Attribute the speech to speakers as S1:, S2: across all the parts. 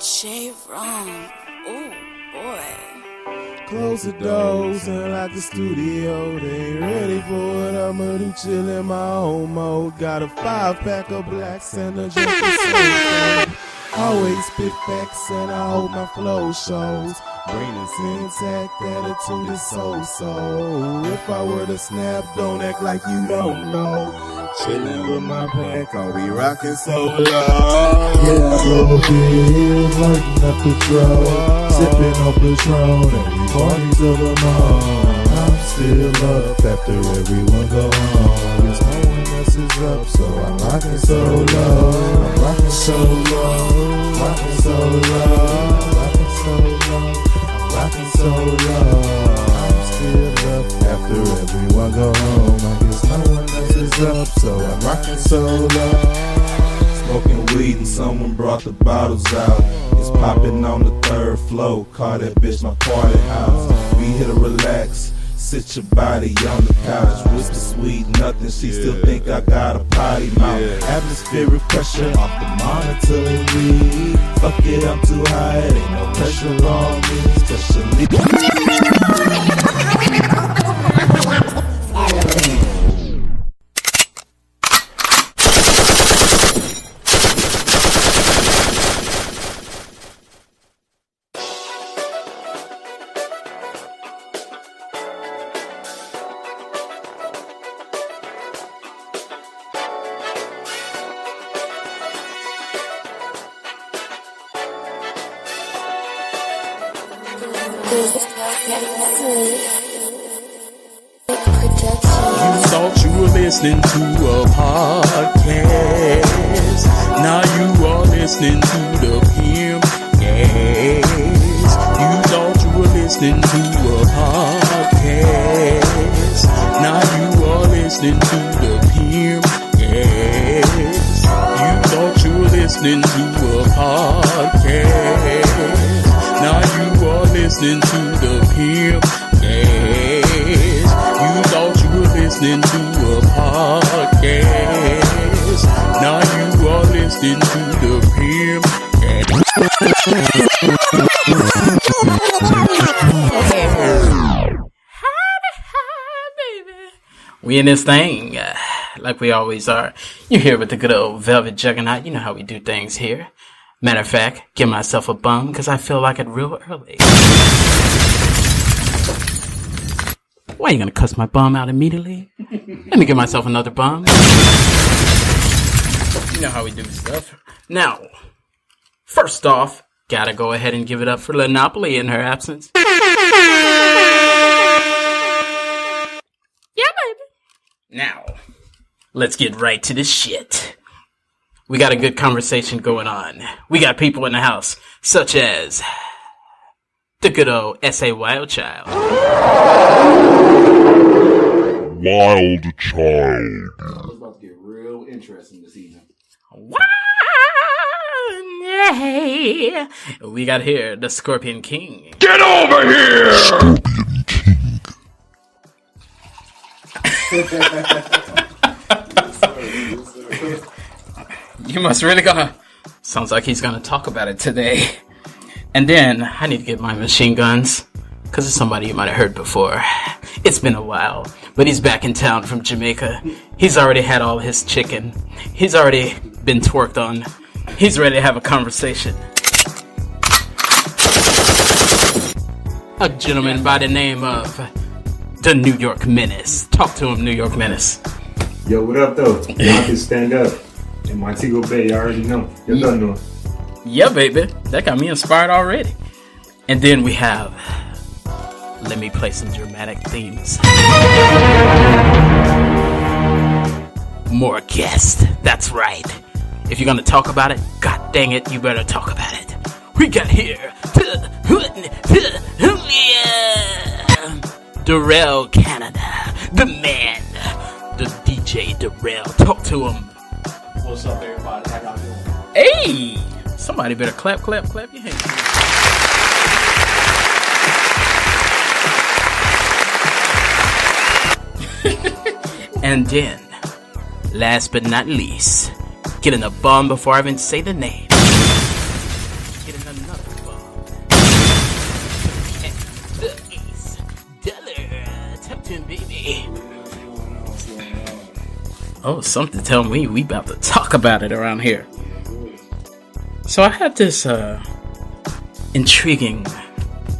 S1: J. Wrong. Oh boy.
S2: Close the doors and lock the studio. They ain't ready for it. I'ma do chill in my own mode. Got a 5-pack of blacks and a drink of soda. Always spit facts and I hope my flow shows. Brain is intact, attitude is so. If I were to snap, don't act like you don't know. Chillin' with my pack, I'll be rockin' so low. Yeah, I blow up the hills, lighting up the throat. Sippin' on Patron, every party till the morning. I'm still up after everyone go home. Guess no one else is up, so I'm rockin' so low. I'm rockin' so low, rockin' so low, rockin' so low, I'm rockin' so low. I'm still up after everyone go home. I guess no one else is up, so I'm rockin' so low. Smoking weed and someone brought the bottles out. It's popping on the 3rd floor. Call that bitch my party house. We here to relax. Sit your body on the couch. Whisper sweet nothing. She still think I got a potty mouth. Atmospheric pressure off the monitor and read. Fuck it, I'm too high. It ain't no pressure on me. Especially
S3: You thought you were listening to a podcast. Now you are listening to the PimpCast. You thought you were listening to a podcast. Now you are listening to the PimpCast. You thought you were listening to a podcast. Now you are listening to the PimpCast. You thought you were listening to a podcast. Now you are listening to the PimpCast. Hi, baby. We in this thing, like we always are. You're here with the good old Velvet Juggernaut. You know how we do things here. Matter of fact, give myself a bum because I feel like it real early. Why are you gonna cuss my bum out immediately? Let me give myself another bum. You know how we do stuff. Now, first off, gotta go ahead and give it up for Lenopoly in her absence. Yeah, baby. Now, let's get right to the shit. We got a good conversation going on. We got people in the house, such as the good old S.A. Wild Child.
S4: Wild Child.
S5: It's about to get real interesting this evening.
S3: Yeah. We got here the Scorpion King.
S4: Get over here! Scorpion King.
S3: You must really gonna... Sounds like he's gonna talk about it today. And then, I need to get my machine guns. Because it's somebody you might have heard before. It's been a while. But he's back in town from Jamaica. He's already had all his chicken. He's already been twerked on. He's ready to have a conversation. A gentleman by the name of the New York Menace. Talk to him, New York Menace.
S6: Yo, what up, though? Y'all can stand up. In Montego Bay, you already know. You don't know.
S3: Yeah, baby. That got me inspired already. And then we have... Let me play some dramatic themes. More guests. That's right. If you're gonna talk about it, god dang it, you better talk about it. We got here... Durelle, Canada. The man. The DJ Durelle. Talk to him.
S5: What's up, everybody? How y'all doing?
S3: Hey! Somebody better clap your hands. And then, last but not least, getting a bum before I even say the name. Getting another ball. The ace. Dollar. Tempting baby. Oh, something tell me we about to talk about it around here. So I had this intriguing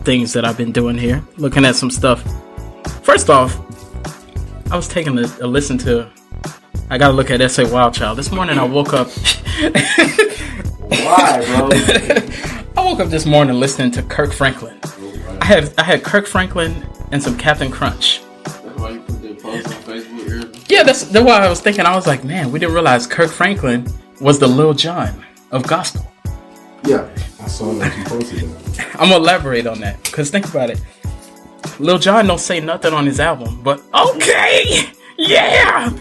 S3: things that I've been doing here. Looking at some stuff. First off, I was taking a listen to... I gotta look at S.A. Wildchild. This morning I woke up...
S5: Why, bro?
S3: I woke up this morning listening to Kirk Franklin. I had Kirk Franklin and some Captain Crunch.
S5: That's why you put that post on Facebook earlier?
S3: Yeah, that's why I was thinking. I was like, man, we didn't realize Kirk Franklin was the Lil Jon of gospel.
S5: Yeah.
S6: I saw that you posted that.
S3: I'm gonna elaborate on that, because think about it. Lil Jon don't say nothing on his album, but okay, yeah.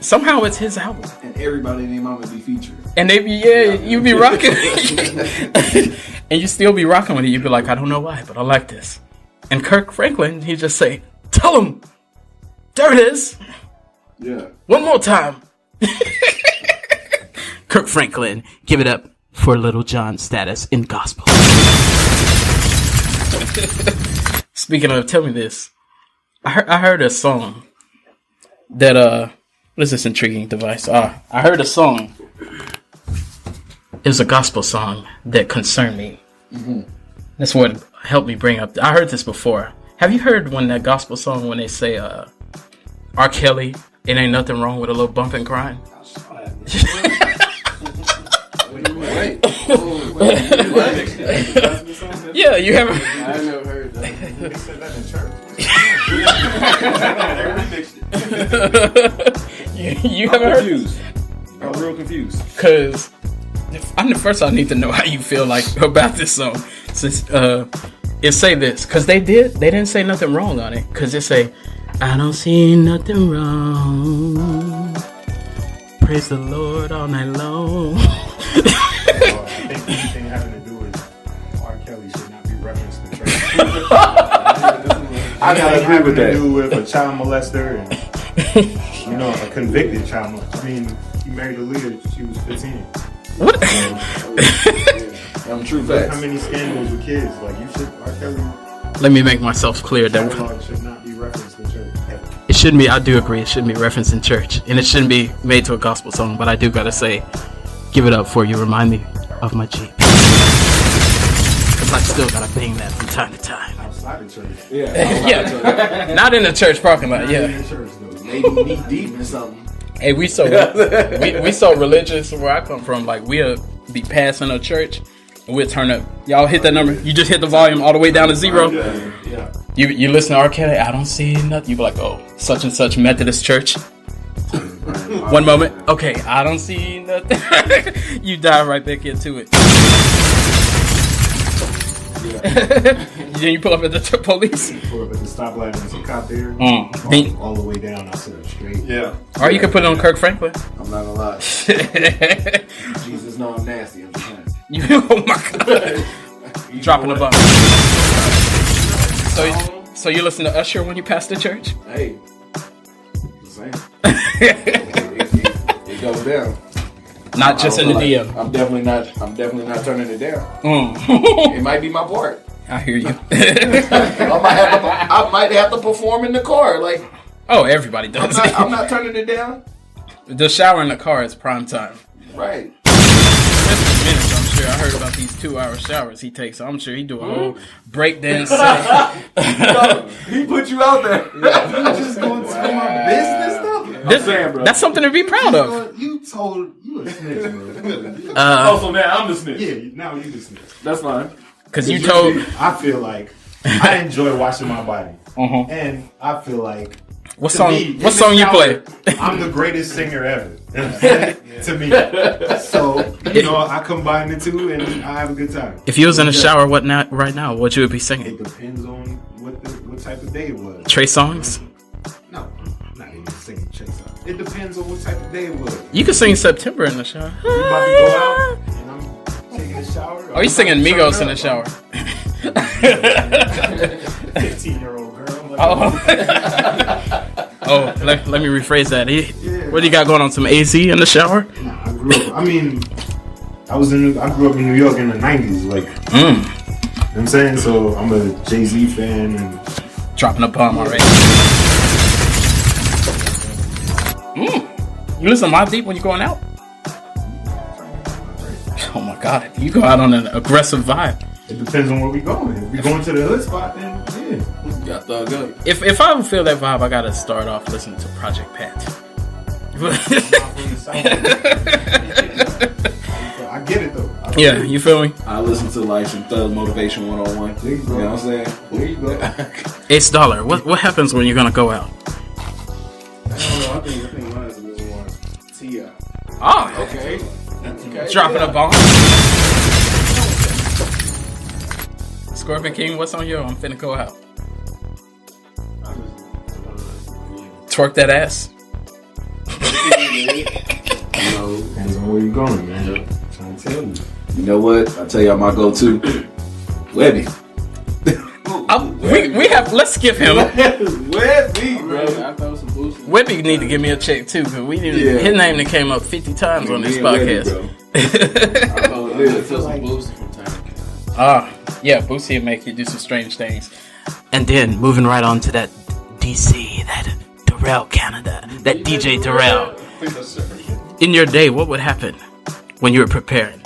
S3: Somehow it's his album.
S5: And everybody in their mama be featured.
S3: And they be, you be rocking. And you still be rocking with it. You be like, I don't know why, but I like this. And Kirk Franklin, he just say, tell him, there it is.
S5: Yeah.
S3: One more time. Kirk Franklin, give it up for Little John's status in gospel. Speaking of, tell me this. I heard a song that, what is this intriguing device? I heard a song. It was a gospel song that concerned me. Mm-hmm. That's what helped me bring up. I heard this before. Have you heard when that gospel song, when they say, R. Kelly, it ain't nothing wrong with a little bump and grind?
S5: Wait.
S3: Yeah, you haven't.
S5: I never heard that.
S6: They said that in church.
S3: You haven't heard this?
S5: I'm real confused.
S3: Because first I need to know how you feel like about this song. Since it say this, because they didn't say nothing wrong on it. Because it say, I don't see nothing wrong. Praise the Lord all night long.
S6: I think anything having to do with R. Kelly should not be referenced in church.
S5: I gotta agree with that.
S6: To do with a child molester and a convicted child molester. I mean, he married a leader. She was 15.
S3: What?
S5: I'm true
S6: How
S5: facts.
S6: many scandals with kids? Like you should, R. Kelly.
S3: Let me make myself clear that
S6: Catalog should not be referenced in church.
S3: it shouldn't be. I do agree. It shouldn't be referenced in church, and it shouldn't be made to a gospel song. But I do gotta say, give it up for you. Remind me of my Jeep. Cause I still gotta bang that from time to time.
S6: Outside of church.
S3: Yeah, not in the church parking lot. Yeah.
S6: In church though.
S5: Maybe knee deep in something.
S3: Hey, we so religious where I come from. Like we'll be passing a church, and we'll turn up. Y'all hit that number. You just hit the volume all the way down to 0.
S5: Yeah.
S3: You listen to R. Kelly. I don't see nothing. You be like, oh, such and such Methodist church. One moment. Okay, I don't see nothing. You dive right back into it. Then you pull up at the police.
S6: Pull up at the stoplight and there's a cop there. All the way down, I said straight.
S5: Yeah.
S3: Or you can put it on Kirk Franklin.
S5: I'm not gonna lie. Jesus know I'm nasty. I'm just saying.
S3: Oh my God. Dropping the bomb. So you listen to Usher when you pass the church?
S5: Hey. Just saying. It goes down.
S3: Not just in the DM.
S5: I'm definitely not turning it down. It might be my part.
S3: I hear you.
S5: I might have to perform in the car. Like,
S3: oh, everybody does.
S5: I'm not turning it down.
S3: The shower in the car is prime time.
S5: Right.
S3: Especially minutes, I'm sure. I heard about these 2-hour showers he takes. I'm sure he do a whole breakdance.
S5: He put you out there.
S6: Just going to my business though.
S3: That's something to be proud of.
S6: You told you a snitch, bro.
S5: So now I'm the snitch.
S6: Yeah, now you the snitch.
S5: That's fine.
S3: Because you told.
S6: I feel like I enjoy washing my body, and I feel like
S3: what song you play?
S6: I'm the greatest singer ever. To me, so I combine the two and I have a good time.
S3: If you was in the shower, right now, what you would be singing?
S6: It depends on what type of day it was.
S3: Trey songs?
S6: No, I'm not even singing Trey songs. It depends on what type of day it was.
S3: You can sing September in the shower.
S6: You about to go out and I'm taking a shower.
S3: Are you singing Migos in the shower?
S6: 15-year-old girl. Like,
S3: Oh, let me rephrase that. What do you got going on? Some AZ in the shower?
S6: Nah, I grew up. I mean, I grew up in New York in the 90s, like, you know what I'm saying? So I'm a Jay-Z fan and
S3: dropping a bomb already. You listen to Mobb Deep when you're going out? Oh my God, you go out on an aggressive vibe.
S6: it depends on where we going. If we going to the hood spot, then yeah.
S5: Got thug up.
S3: If I feel that vibe, I gotta start off listening to Project Pat.
S6: I get it though.
S3: Yeah, you feel me?
S5: I listen to like some Thug Motivation 101.
S6: There you go.
S5: You know what I'm saying?
S6: There you go.
S3: $8. What happens when you're gonna go out?
S6: I don't know. I think mine's a little more T.I.
S3: Oh,
S5: Okay.
S3: dropping a bomb. Scorpion King, what's on your? I'm finna go out. Twerk that ass.
S5: You know,
S6: Depends on where you going, man. I'm trying to tell you.
S5: you know what? I'll tell y'all my go-to. Webby.
S3: We have. Let's skip him.
S5: Webby, bro.
S7: I throw some boost.
S3: Webby need to give me a check too, because we didn't.
S5: Yeah.
S3: His name that came up 50 times on this
S5: Me and Webby,
S3: podcast.
S5: bro.
S7: I feel some boost from time to time.
S3: Yeah, Boosie will make you do some strange things. And then moving right on to that DC, that Durelle Canada, that DJ Durelle. In your day, what would happen when you were preparing?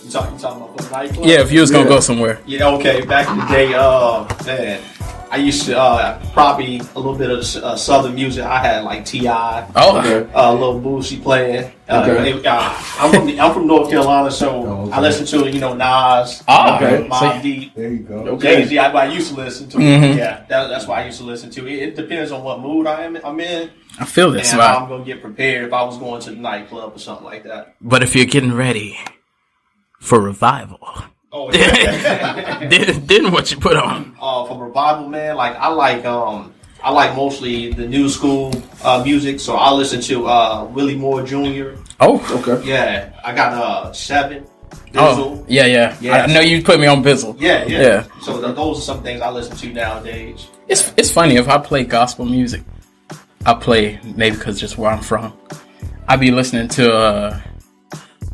S8: You talking about for the nightclub?
S3: Yeah, if you was gonna go somewhere.
S8: Yeah, okay. Back in the day, man, I used to probably a little bit of southern music. I had like T.I.,
S3: Oh,
S8: Lil Boosie playing.
S5: Okay.
S8: I'm from North Carolina, so I listen to Nas,
S3: okay.
S8: Mobb Deep,
S6: There you go.
S5: Okay.
S8: Jay-Z. I used to listen to. Yeah, that's why I used to listen to. It depends on what mood I'm in,
S3: I feel this
S8: and how I'm
S3: vibe.
S8: gonna get prepared if I was going to the nightclub or something like that.
S3: But if you're getting ready for revival,
S8: Oh, yeah.
S3: then what you put on?
S8: For revival, man, like I like mostly the new school music, so I listen to Willie Moore Jr.
S3: Oh,
S5: Okay.
S8: Yeah, I got Seven,
S3: oh,
S8: Bizzle.
S3: yeah.
S8: Yeah.
S3: I know you put me on Bizzle.
S8: Yeah. So those are some things I listen to nowadays.
S3: It's funny if I play gospel music. I play maybe because just where I'm from. I be listening to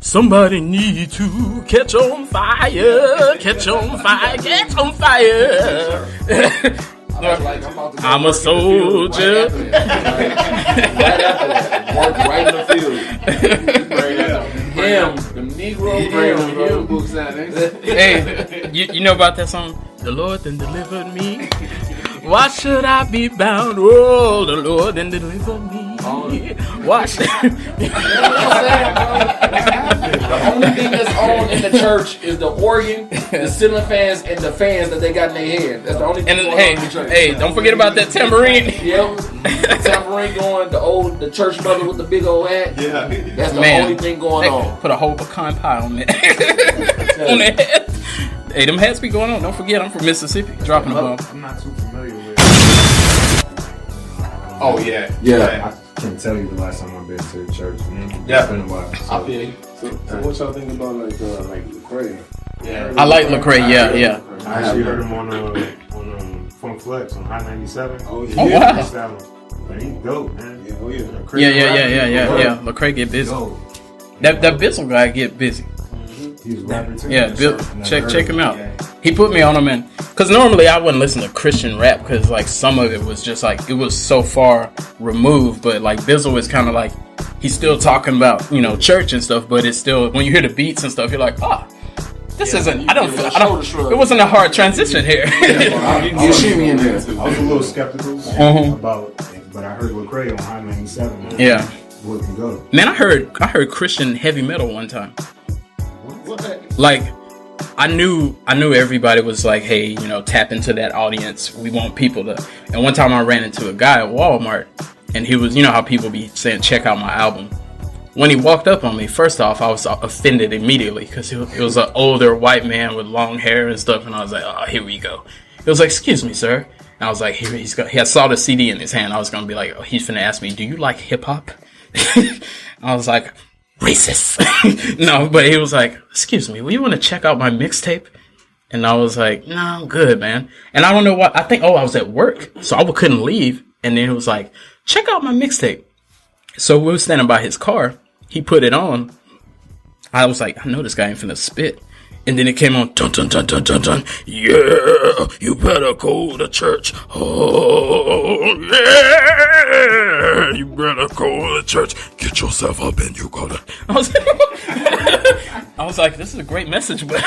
S3: somebody need to catch on fire, catch on fire, catch on fire. I'm a soldier.
S5: Right after that. Work right in the field. Him, the Negro him books out.
S3: Hey, you know about that song? The Lord then delivered me. Why should I be bound? Oh, the Lord then delivered me. Why should
S7: The only thing that's on in the church is the organ, the ceiling fans, and the fans that they got in their head. That's the only thing
S3: And
S7: going on in the church.
S3: hey, don't forget about that tambourine.
S7: Yep. The tambourine going, the church mother with the big old hat.
S8: Yeah.
S7: That's the
S3: Man,
S7: only thing going
S3: they
S7: on.
S3: put a whole pecan pie on it. On their head. Hey, them hats be going on. Don't forget, I'm from Mississippi. Dropping a bomb.
S6: I'm not too familiar with.
S8: Oh yeah.
S5: Yeah.
S6: I can't tell you the last time I've been to the church. Man.
S8: Yeah.
S6: It's been a while. So.
S8: I feel you.
S7: So what y'all think about like Lecrae?
S8: Yeah.
S3: I like Lecrae, yeah.
S6: I actually heard him on Funk Flex on High 97.
S7: Oh
S3: Oh, wow.
S6: But he's dope, man.
S7: Yeah, oh yeah.
S3: Yeah. Lecrae get busy.
S6: Dope.
S3: That Bizzle guy get busy.
S6: He's a rapper too.
S3: Yeah, Bill,
S6: And I've
S3: check
S6: heard
S3: him out. He put me on him, and because normally I wouldn't listen to Christian rap because like some of it was just like it was so far removed. But like Bizzle is kind of like he's still talking about church and stuff, but it's still when you hear the beats and stuff, you're like, this isn't. I don't. It wasn't a hard transition here.
S5: You see me in there.
S6: I was a little skeptical about it, but I heard Lecrae on High 97. Man.
S3: Yeah.
S6: Boy can go.
S3: Man, I heard Christian heavy metal one time. Like, I knew everybody was like, hey, tap into that audience. We want people to. And one time I ran into a guy at Walmart, and he was, how people be saying, check out my album. When he walked up on me, first off, I was offended immediately because it was an older white man with long hair and stuff, and I was like, oh, here we go. He was like, excuse me, sir. And I was like, he saw the CD in his hand. I was gonna be like, oh, he's finna ask me, do you like hip hop? I was like, racist. No, but he was like, excuse me, will you want to check out my mixtape? And I was like, no, I'm good, man. And I don't know what, I think, I was at work, so I couldn't leave. And then he was like, check out my mixtape. So we were standing by his car. He put it on. I was like, I know this guy ain't finna spit. And then it came on, dun dun dun dun dun dun. Yeah, you better go to church. Oh yeah, you better go to church. Get yourself up and you go to. I was like, this is a great message, but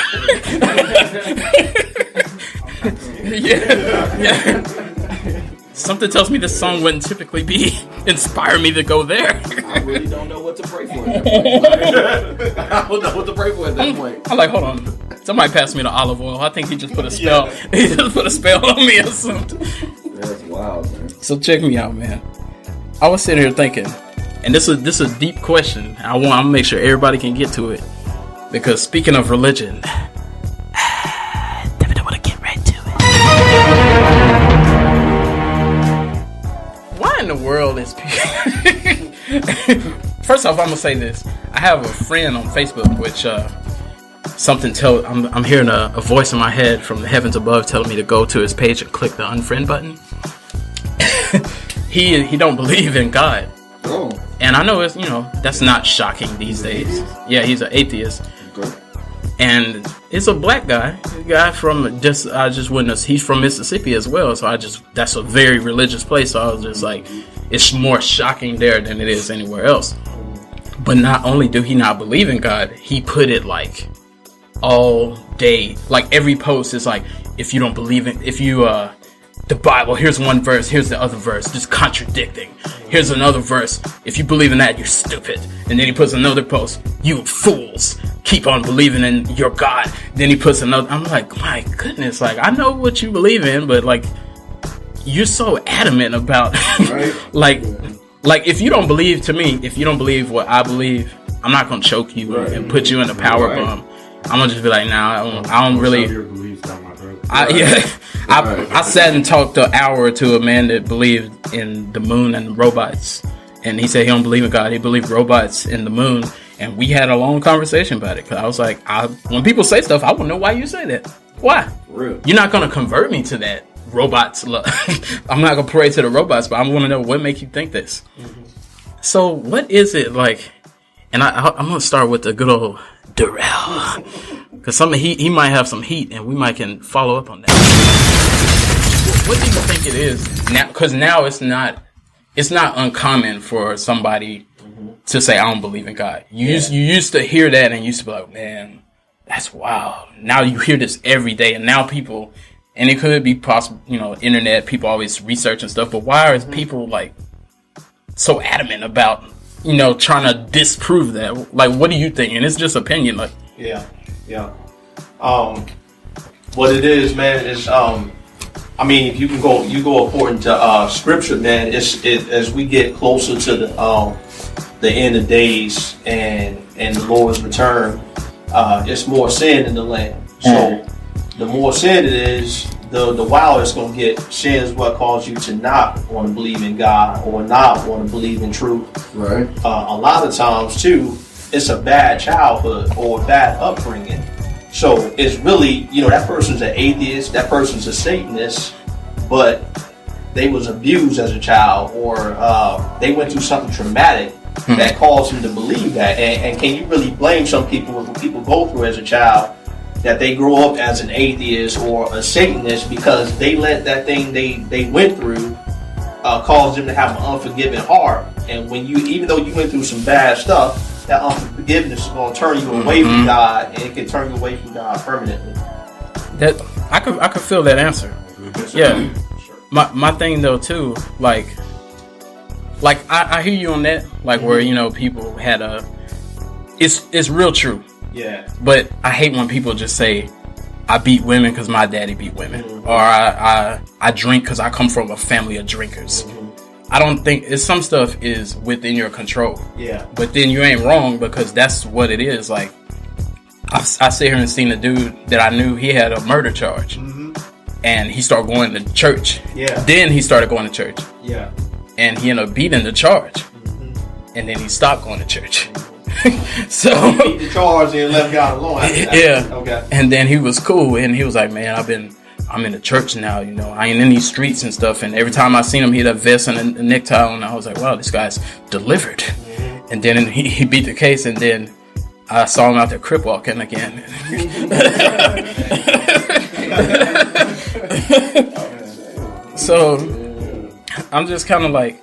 S3: yeah. Something tells me this song wouldn't typically inspire me to go there.
S7: I really don't know what to pray for at that point. I don't know what to pray for at that point.
S3: I'm like, hold on. Somebody passed me the olive oil. I think he just put a spell. He just put a spell on me or something.
S7: That's wild, man.
S3: So check me out, man. I was sitting here thinking, and this is a deep question. I'm gonna make sure everybody can get to it. Because speaking of religion, David, I want to get right to it. Why in the world is people... First off, I'm gonna say this. I have a friend on Facebook, which I'm hearing a voice in my head from the heavens above telling me to go to his page and click the unfriend button. He don't believe in God.
S7: Oh.
S3: And I know it's, that's not shocking these days. Yeah, he's an atheist.
S7: Okay.
S3: And it's a black guy. A guy from I just witnessed, he's from Mississippi as well. So that's a very religious place. So I was just like, it's more shocking there than it is anywhere else. But not only do he not believe in God, he put it like all day. Like every post is like, if you don't believe in, the Bible, here's one verse, here's the other verse, just contradicting. Here's another verse, if you believe in that, you're stupid. And then he puts another post, you fools, keep on believing in your God. Then he puts another, I'm like, my goodness, like, I know what you believe in, but like, you're so adamant about,
S7: Right.
S3: like, if you don't believe what I believe, I'm not gonna choke you and put you in a power bomb. I'm gonna just be like, nah, I don't really.
S6: Your beliefs down my throat.
S3: I sat and talked an hour to a man that believed in the moon and robots, and he said he don't believe in God. He believed robots in the moon, and we had a long conversation about it. Cause I was like, when people say stuff, I want to know why you say that. Why?
S7: Real.
S3: You're not gonna convert me to that. Robots love. I'm not gonna pray to the robots, but I want to know what makes you think this. Mm-hmm. So what is it like? And I'm gonna start with the good old Durelle, because he might have some heat, and we might can follow up on that. What do you think it is now? Because now it's not uncommon for somebody to say I don't believe in God. You used to hear that, and you used to be like, man, that's wild. Now you hear this every day, and now people, and it could be possible, internet. People always research and stuff, but why are people like so adamant about? Trying to disprove that. Like, what do you think? And it's just opinion. Like,
S8: yeah. What it is, man, is if you go according to scripture, man. As we get closer to the end of days and the Lord's return, it's more sin in the land. So the more sin it is, the wilder it's going to get. Sin is what causes you to not want to believe in God or not want to believe in truth.
S7: Right.
S8: A lot of times, too, it's a bad childhood or a bad upbringing. So it's really, that person's an atheist, that person's a Satanist, but they was abused as a child or they went through something traumatic that caused them to believe that. And can you really blame some people with what people go through as a child, that they grow up as an atheist or a Satanist because they let that thing they went through cause them to have an unforgiving heart. And even though you went through some bad stuff, that unforgiveness is going to turn you away from God, and it can turn you away from God permanently.
S3: that I could feel that answer. Yeah. My thing though too, like I hear you on that, like where people had it's real true.
S8: Yeah.
S3: But I hate when people just say, I beat women because my daddy beat women. Or I drink because I come from a family of drinkers. I don't think some stuff is within your control.
S8: Yeah.
S3: But then you ain't wrong because that's what it is. Like, I sit here and seen a dude that I knew, he had a murder charge. And he started going to church.
S8: Yeah.
S3: Then he started going to church.
S8: Yeah.
S3: And he ended up beating the charge. And then he stopped going to church. So
S8: beat the charge and left God alone.
S3: Yeah.
S8: Okay.
S3: And then he was cool, and he was like, "Man, I'm in the church now. I ain't in these streets and stuff." And every time I seen him, he had a vest and a necktie on. I was like, "Wow, this guy's delivered." And then he beat the case, and then I saw him out there crip walking again. So I'm just kind of like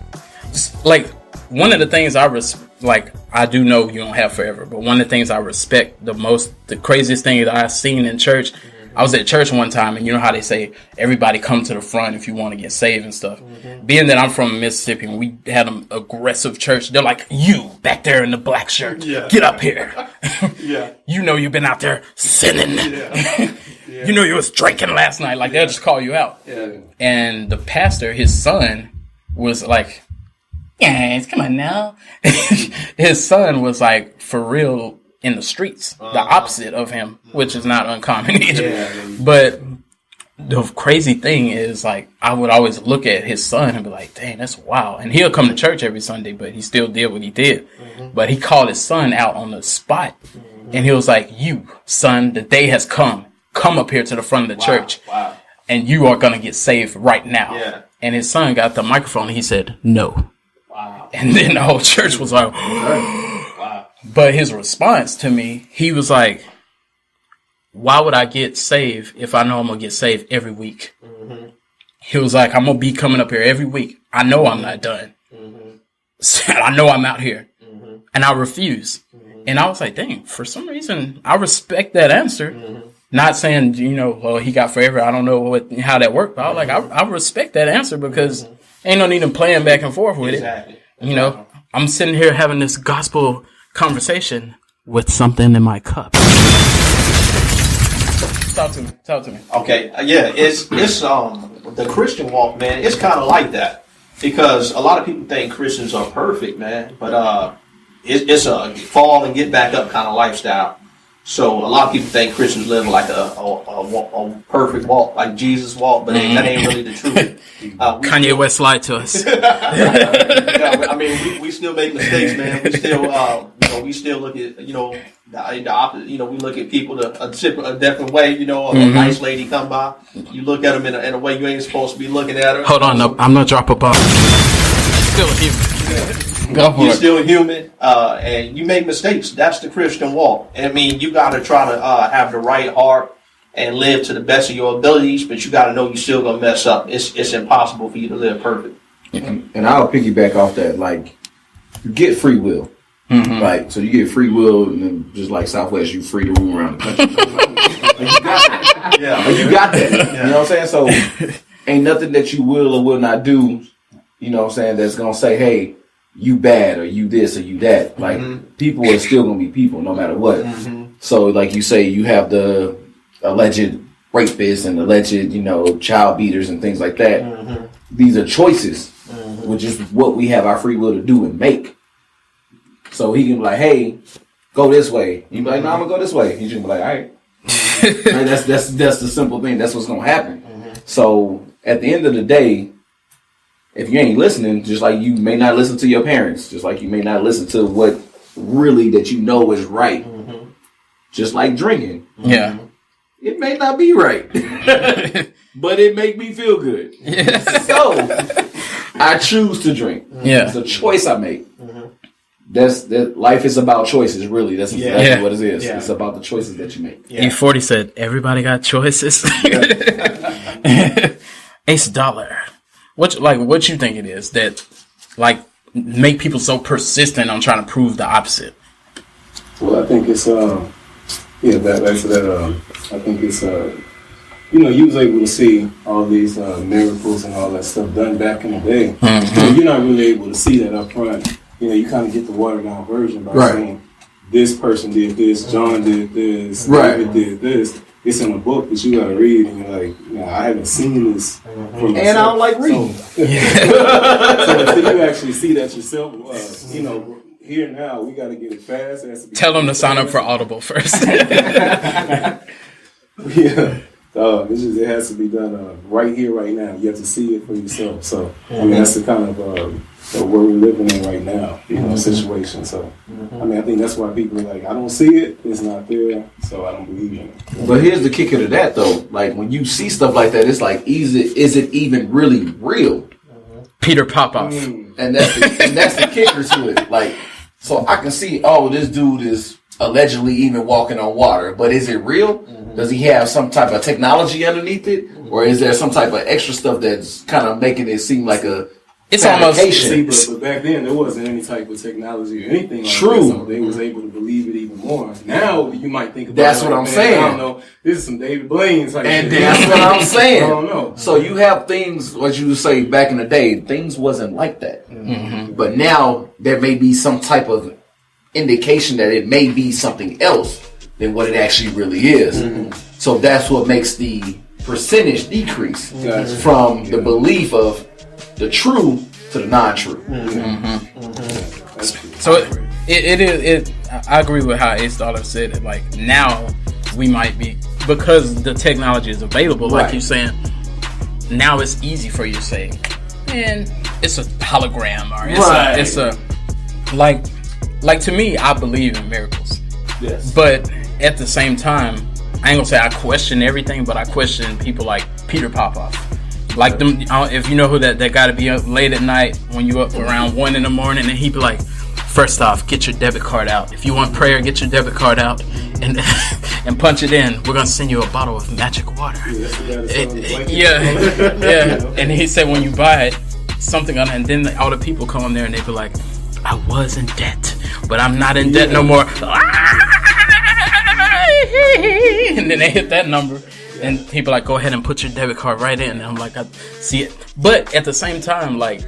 S3: one of the things I do know you don't have forever, but one of the things I respect the most, the craziest thing that I've seen in church, I was at church one time, and you know how they say everybody come to the front if you want to get saved and stuff. Being that I'm from Mississippi and we had an aggressive church, they're like, you back there in the black shirt, get up here. You know you've been out there sinning. You know you was drinking last night. Like, they'll just call you out. And the pastor, his son, was like, guys, come on now. His son was like, for real, in the streets, the opposite of him, which is not uncommon either. But the crazy thing is, like, I would always look at his son and be like, dang, that's wild. And he'll come to church every Sunday, but he still did what he did. But he called his son out on the spot. And he was like, you, son, the day has come. Come up here to the front of the church. And you are going to get saved right now. And his son got the microphone and he said, no. And then the whole church was like, But his response to me, he was like, why would I get saved if I know I'm going to get saved every week? He was like, I'm going to be coming up here every week. I know I'm not done. I know I'm out here. And I refuse. And I was like, dang, for some reason, I respect that answer. Not saying, you know, well, he got forever. I don't know how that worked. But I was like, I respect that answer because ain't no need in playing back and forth with it. You know, I'm sitting here having this gospel conversation with something in my cup. Talk to me. Okay,
S8: it's the Christian walk, man. It's kind of like that because a lot of people think Christians are perfect, man. But it's a fall and get back up kind of lifestyle. So a lot of people think Christians live like a perfect walk, like Jesus walk, but that ain't really the truth.
S3: Kanye West lied to us.
S8: I mean, we still make mistakes, man. We still look at the opposite. You know, we look at people a different way. You know, a nice lady come by, you look at them in a way you ain't supposed to be looking at her.
S3: Hold on, no, I'm gonna drop a bomb. Still a human.
S8: You're still human, and you make mistakes. That's the Christian walk. I mean, you got to try to have the right heart and live to the best of your abilities, but you got to know you're still gonna mess up. It's impossible for you to live perfect.
S5: And I'll piggyback off that. Like, you get free will. Like, so you get free will, and then just like Southwest, you free to roam around the country. Like, you got that. You got that. You know what I'm saying? So ain't nothing that you will or will not do, you know what I'm saying, that's gonna say, hey, you bad or you this or you that. Like, people are still gonna be people no matter what. So like you say, you have the alleged rapists and alleged, child beaters and things like that. These are choices, which is what we have our free will to do and make. So he can be like, hey, go this way. You be like, no, I'm gonna go this way. He's just be like, all right. Right, that's the simple thing. That's what's gonna happen. So at the end of the day, if you ain't listening, just like you may not listen to your parents, just like you may not listen to what really that you know is right, just like drinking.
S3: Yeah.
S5: It may not be right, but it make me feel good. So I choose to drink.
S3: Yeah.
S5: It's a choice I make. That life is about choices, really. That's exactly what it is. It's about the choices that you make.
S3: E40 said, everybody got choices. Ace Dollar. What you think it is that, like, make people so persistent on trying to prove the opposite?
S9: Well, I think it's, back to that, I think it's, you was able to see all these miracles and all that stuff done back in the day. You're not really able to see that up front. You kind of get the watered down version by saying, this person did this, John did this, David did this. It's in a book that you got to read, and you're like, I haven't seen this for myself.
S5: And I don't like reading.
S9: So you actually see that yourself, here now, we got to get it fast. It
S3: Tell them to sign up for Audible first.
S9: It has to be done right here, right now. You have to see it for yourself. So, that's the kind of where we're living in right now, situation. So, I think that's why people are like, I don't see it, it's not there, so I don't believe in it.
S5: But here's the kicker to that, though. Like, when you see stuff like that, it's like, is it even really real?
S3: Peter Popoff.
S5: And that's the kicker to it. Like, so I can see, this dude is allegedly even walking on water. But is it real? Does he have some type of technology underneath it? Or is there some type of extra stuff that's kind of making it seem like a
S3: It's almost
S9: but back then there wasn't any type of technology or anything like
S5: True.
S9: that, so they was able to believe it even more. Now you might think about
S5: That's
S9: it
S5: what
S9: like,
S5: I'm
S9: man,
S5: saying.
S9: I don't know. This is some David Blaine type
S5: And
S9: shit.
S5: that's what I'm saying.
S9: I don't know.
S5: So you have things, what you say back in the day, things wasn't like that. But now there may be some type of indication that it may be something else than what it actually really is. So that's what makes the percentage decrease from the belief of the true to the non-true.
S3: So it is. I agree with how Ace Dollar said it. Like now, we might be, because the technology is available. Like
S5: Right.
S3: you're saying, now it's easy for you to say, man, it's a hologram, or it's a like to me, I believe in miracles.
S5: Yes.
S3: But at the same time, I ain't gonna say I question everything, but I question people like Peter Popoff. Like them, if you know who that gotta be up late at night when you up around 1 a.m, and he be like, first off, get your debit card out. If you want prayer, get your debit card out and and punch it in. We're gonna send you a bottle of magic water. Yeah. And he said when you buy it, something on it, and then all the people come in there and they be like, I was in debt, but I'm not in debt no more. And then they hit that number, and people like, go ahead and put your debit card right in. And I'm like, I see it. But at the same time, like,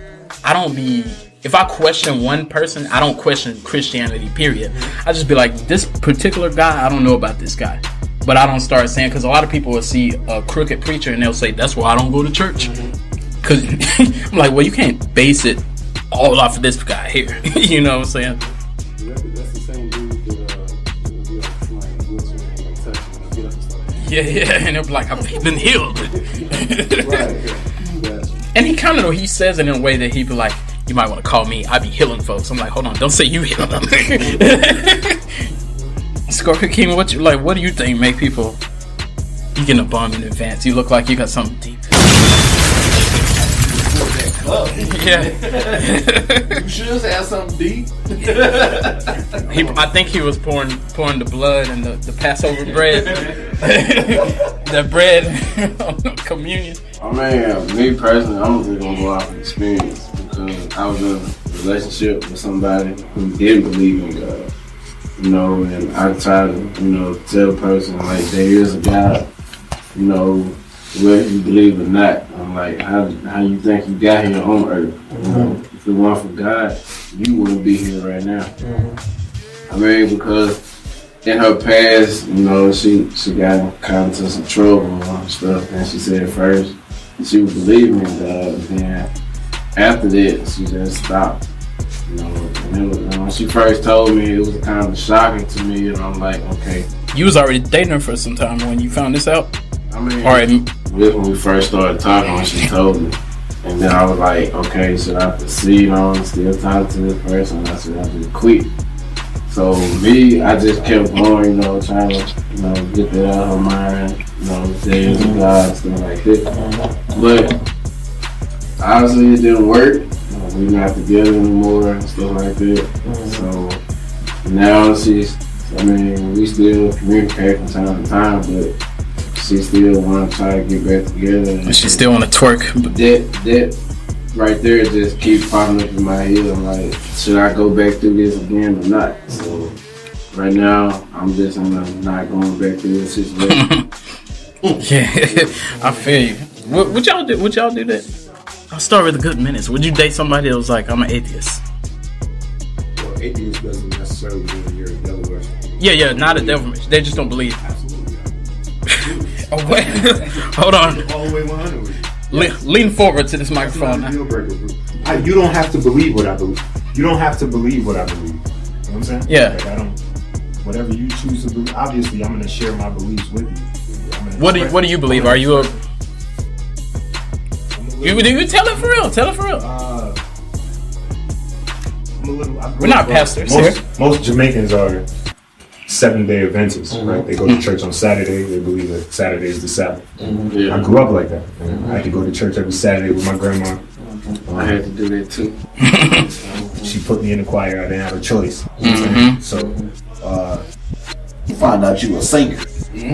S3: if I question one person, I don't question Christianity, period. I just be like, this particular guy, I don't know about this guy. But I don't start saying, because a lot of people will see a crooked preacher and they'll say, that's why I don't go to church. Because I'm like, well, you can't base it all off of this guy here. You know what I'm saying?
S9: That's the same dude that be like somebody wheelchair and like touching and get up and stuff.
S3: Yeah, and they'll be like, I've been healed.
S9: Right.
S3: And he says it in a way that he be like, you might want to call me, I be healing folks. I'm like, hold on, don't say you heal them. Scorpio King, what do you think make people, you getting a bomb in advance, you look like you got something deep. Yeah.
S5: You should have something deep.
S3: I think he was pouring the blood and the Passover bread. The bread communion.
S9: I mean, me personally, I'm just gonna go off of experience because I was in a relationship with somebody who didn't believe in God. You know, and I try to, tell a person like there is a God, whether you believe or not. I'm like, how you think you got here on earth? If it weren't for God, you wouldn't be here right now. I mean, because in her past, she got kind of into some trouble and stuff, and she said first she was believing in God, and then after that she just stopped. And it was, when she first told me, it was kind of shocking to me, and I'm like, okay.
S3: You was already dating her for some time when you found this out?
S9: I mean,
S3: when
S9: we first started talking, when she told me. And then I was like, okay, should I proceed on still talk to this person? I said, I just quit. So me, I just kept going, trying to, get that out of her mind, there's a God and stuff like that. But obviously it didn't work. We're not together anymore and stuff like that. So now we still communicate from time to time, but she still want to try to get back together.
S3: And she still want to twerk.
S9: That right there just keeps popping up in my head. I'm like, should I go back through this again or not? So right now, I'm just not going back through this situation.
S3: Yeah, I feel you. Would y'all do that? I'll start with the good minutes. Would you date somebody that was like, I'm an atheist?
S6: Well, atheist doesn't necessarily mean you're a devil worshipper.
S3: Yeah, not a devil. They just don't believe.
S6: Absolutely.
S3: Oh, wait. Hold on.
S6: All the way 100 with you.
S3: Lean forward to this microphone now.
S6: Deal breaker. You don't have to believe what I believe. You don't have to believe what I believe. You know what I'm saying?
S3: Yeah.
S6: Like whatever you choose to believe. Obviously, I'm going to share my beliefs with you.
S3: What do you believe? Are you a... You tell it for real. Tell it for real. We're not pastors.
S6: Most Jamaicans are 7-day Adventists, right? They go to church on Saturday. They believe that Saturday is the Sabbath.
S9: Yeah.
S6: I grew up like that. I had to go to church every Saturday with my grandma.
S9: I had to do that too.
S6: She put me in the choir. I didn't have a choice. So
S5: find out you a singer.
S6: Doing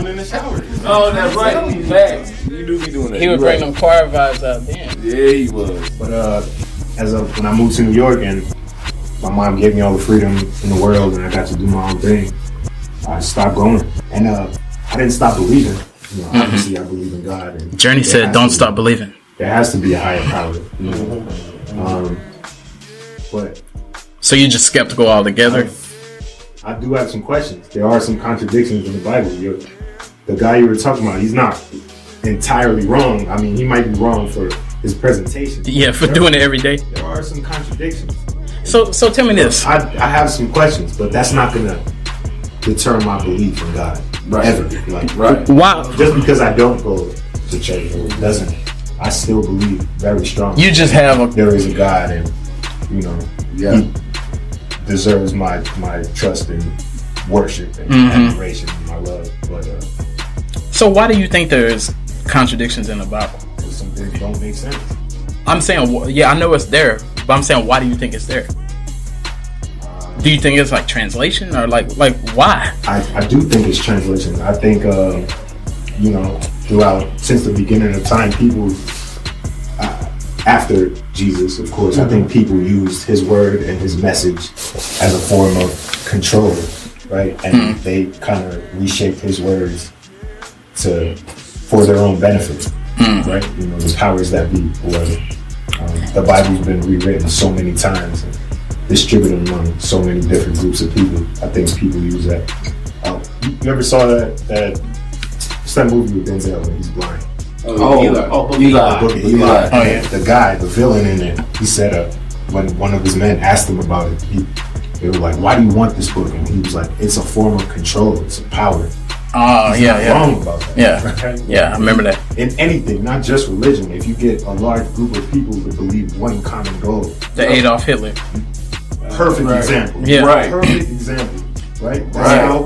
S6: in the shower.
S7: Oh, that's right. Facts. You do be doing that.
S3: He would bring them choir vibes out then.
S7: Yeah, he was.
S6: But when I moved to New York and my mom gave me all the freedom in the world and I got to do my own thing, I stopped going. And I didn't stop believing. You know, obviously I believe in God. And
S3: Journey said, "Don't stop believing."
S6: There has to be a higher power. You know? But
S3: so you're just skeptical altogether?
S6: I do have some questions. There are some contradictions in the Bible. The guy you were talking about, he's not entirely wrong. I mean, he might be wrong for his presentation.
S3: Yeah, for doing it every day.
S6: There are some contradictions.
S3: So tell me this.
S6: I have some questions, but that's not going to deter my belief in God.
S5: Right.
S6: Ever. Like,
S3: Wow.
S6: Just because I don't go to church, it doesn't. I still believe very strongly.
S3: You just have
S6: there is a God, and you know, He deserves my trust and worship and admiration and my love. But
S3: so why do you think there's contradictions in the Bible?
S6: Some things don't make sense.
S3: I'm saying, I know it's there, but I'm saying, why do you think it's there? Do you think it's like translation or like why?
S6: I do think it's translation. I think you know, since the beginning of time, people after Jesus, of course, I think people used his word and his message as a form of control, right? And they kind of reshaped his words for their own benefit, right? You know, the powers that be, whoever. The Bible's been rewritten so many times and distributed among so many different groups of people. I think people use that. You ever saw that movie with Denzel when he's blind?
S5: Eli.
S6: Oh yeah. The guy, the villain in it, he said when one of his men asked him about it, they were like, "Why do you want this book?" And he was like, "It's a form of control. It's a power."
S3: Oh,
S6: He's not wrong about that.
S3: Yeah.
S6: Right?
S3: Yeah, I remember that.
S6: In anything, not just religion, if you get a large group of people to believe one common goal.
S3: The Adolf Hitler.
S6: Perfect example.
S3: Yeah.
S6: Right. Perfect example. Right?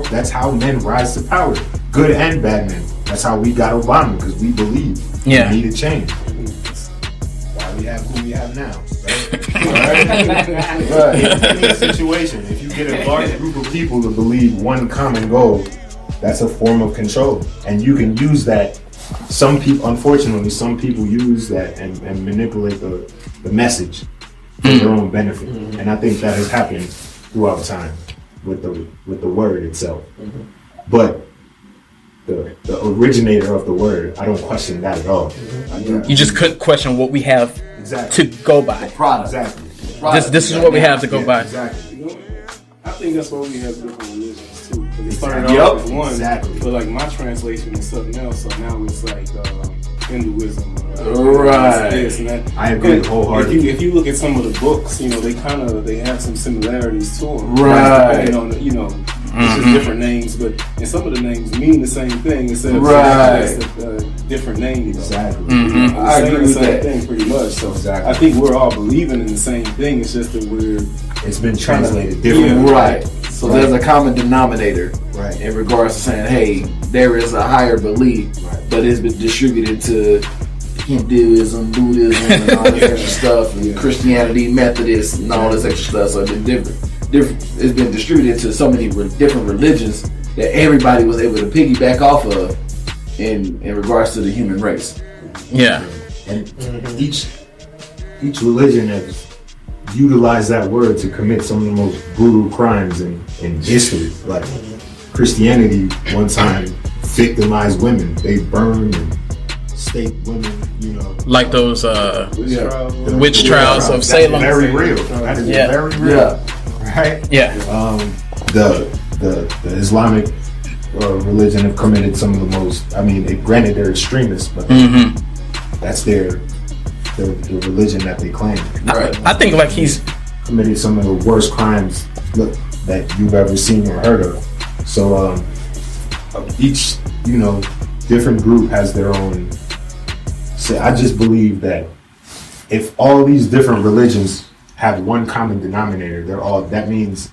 S6: That's how men rise to power. Good and bad men. That's how we got Obama, because we believe we need a change. Why we have who we have now. Right? Right. In any situation, if you get a large group of people to believe one common goal, that's a form of control. And you can use that. Unfortunately, some people use that and manipulate the message for their own benefit. And I think that has happened throughout time with the word itself. But the originator of the word, I don't question that at all.
S3: You just couldn't question what we have to go by.
S5: Exactly.
S3: This is what we have to go by.
S6: Exactly.
S9: You know, I think that's why we have different religions too. They started off with one, but like my translation is something else. So now it's like Hinduism. This and that.
S6: I agree wholeheartedly.
S9: If you look at some of the books, you know, they have some similarities to them.
S5: Right.
S9: You know, it's just different names, but and some of the names mean the same thing instead of different names.
S6: Exactly.
S5: I agree with that.
S9: Thing pretty much. So I think we're all believing in the same thing. It's just that
S6: it's been translated differently.
S5: Right. So there's a common denominator,
S6: right,
S5: in regards to saying, hey, there is a higher belief, but it's been distributed to Hinduism, Buddhism, and all this extra stuff, and Christianity, Methodist, and all this extra stuff. So it's been different. It's been distributed to so many different religions that everybody was able to piggyback off of in regards to the human race.
S3: Yeah.
S6: And each religion has utilized that word to commit some of the most brutal crimes in history. Like Christianity, one time victimized women. They burned and staked women. You know, like
S3: those witch trials of Salem.
S6: Very real. That is very real.
S5: Yeah.
S6: Right?
S3: Yeah.
S6: The Islamic religion have committed some of the most. I mean, granted they're extremists, but that's the religion that they claim.
S3: Right. I think like he's
S6: committed some of the worst crimes that you've ever seen or heard of. So each different group has their own. So I just believe that if all these different religions have one common denominator, that means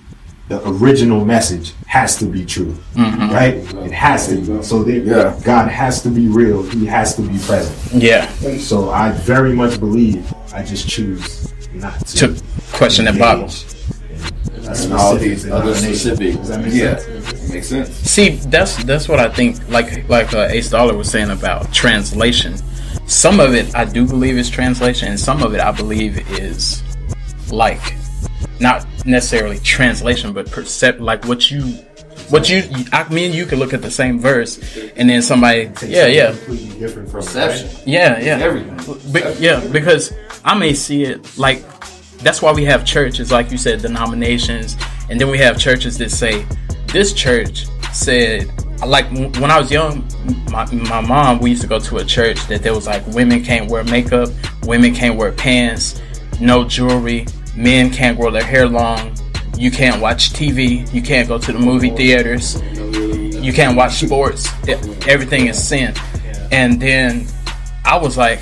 S6: the original message has to be true, right? It has to be. So God has to be real. He has to be present.
S3: Yeah.
S6: So I very much believe. I just choose not to
S3: question the Bible.
S5: and all these other specific.
S6: Does that make sense?
S5: Makes sense.
S3: See, that's what I think. Like Ace Dollar was saying about translation. Some of it I do believe is translation, and some of it I believe is like not necessarily translation, but like what you me and you could look at the same verse, and then somebody,
S6: completely different from
S5: Perception.
S3: everything. Because I may see it like that's why we have churches, like you said, denominations, and then we have churches that say this church said. Like when I was young, my mom, we used to go to a church that there was like women can't wear makeup, women can't wear pants, no jewelry, men can't grow their hair long, you can't watch TV, you can't go to the movie theaters, you can't watch sports, everything is sin. And then I was like,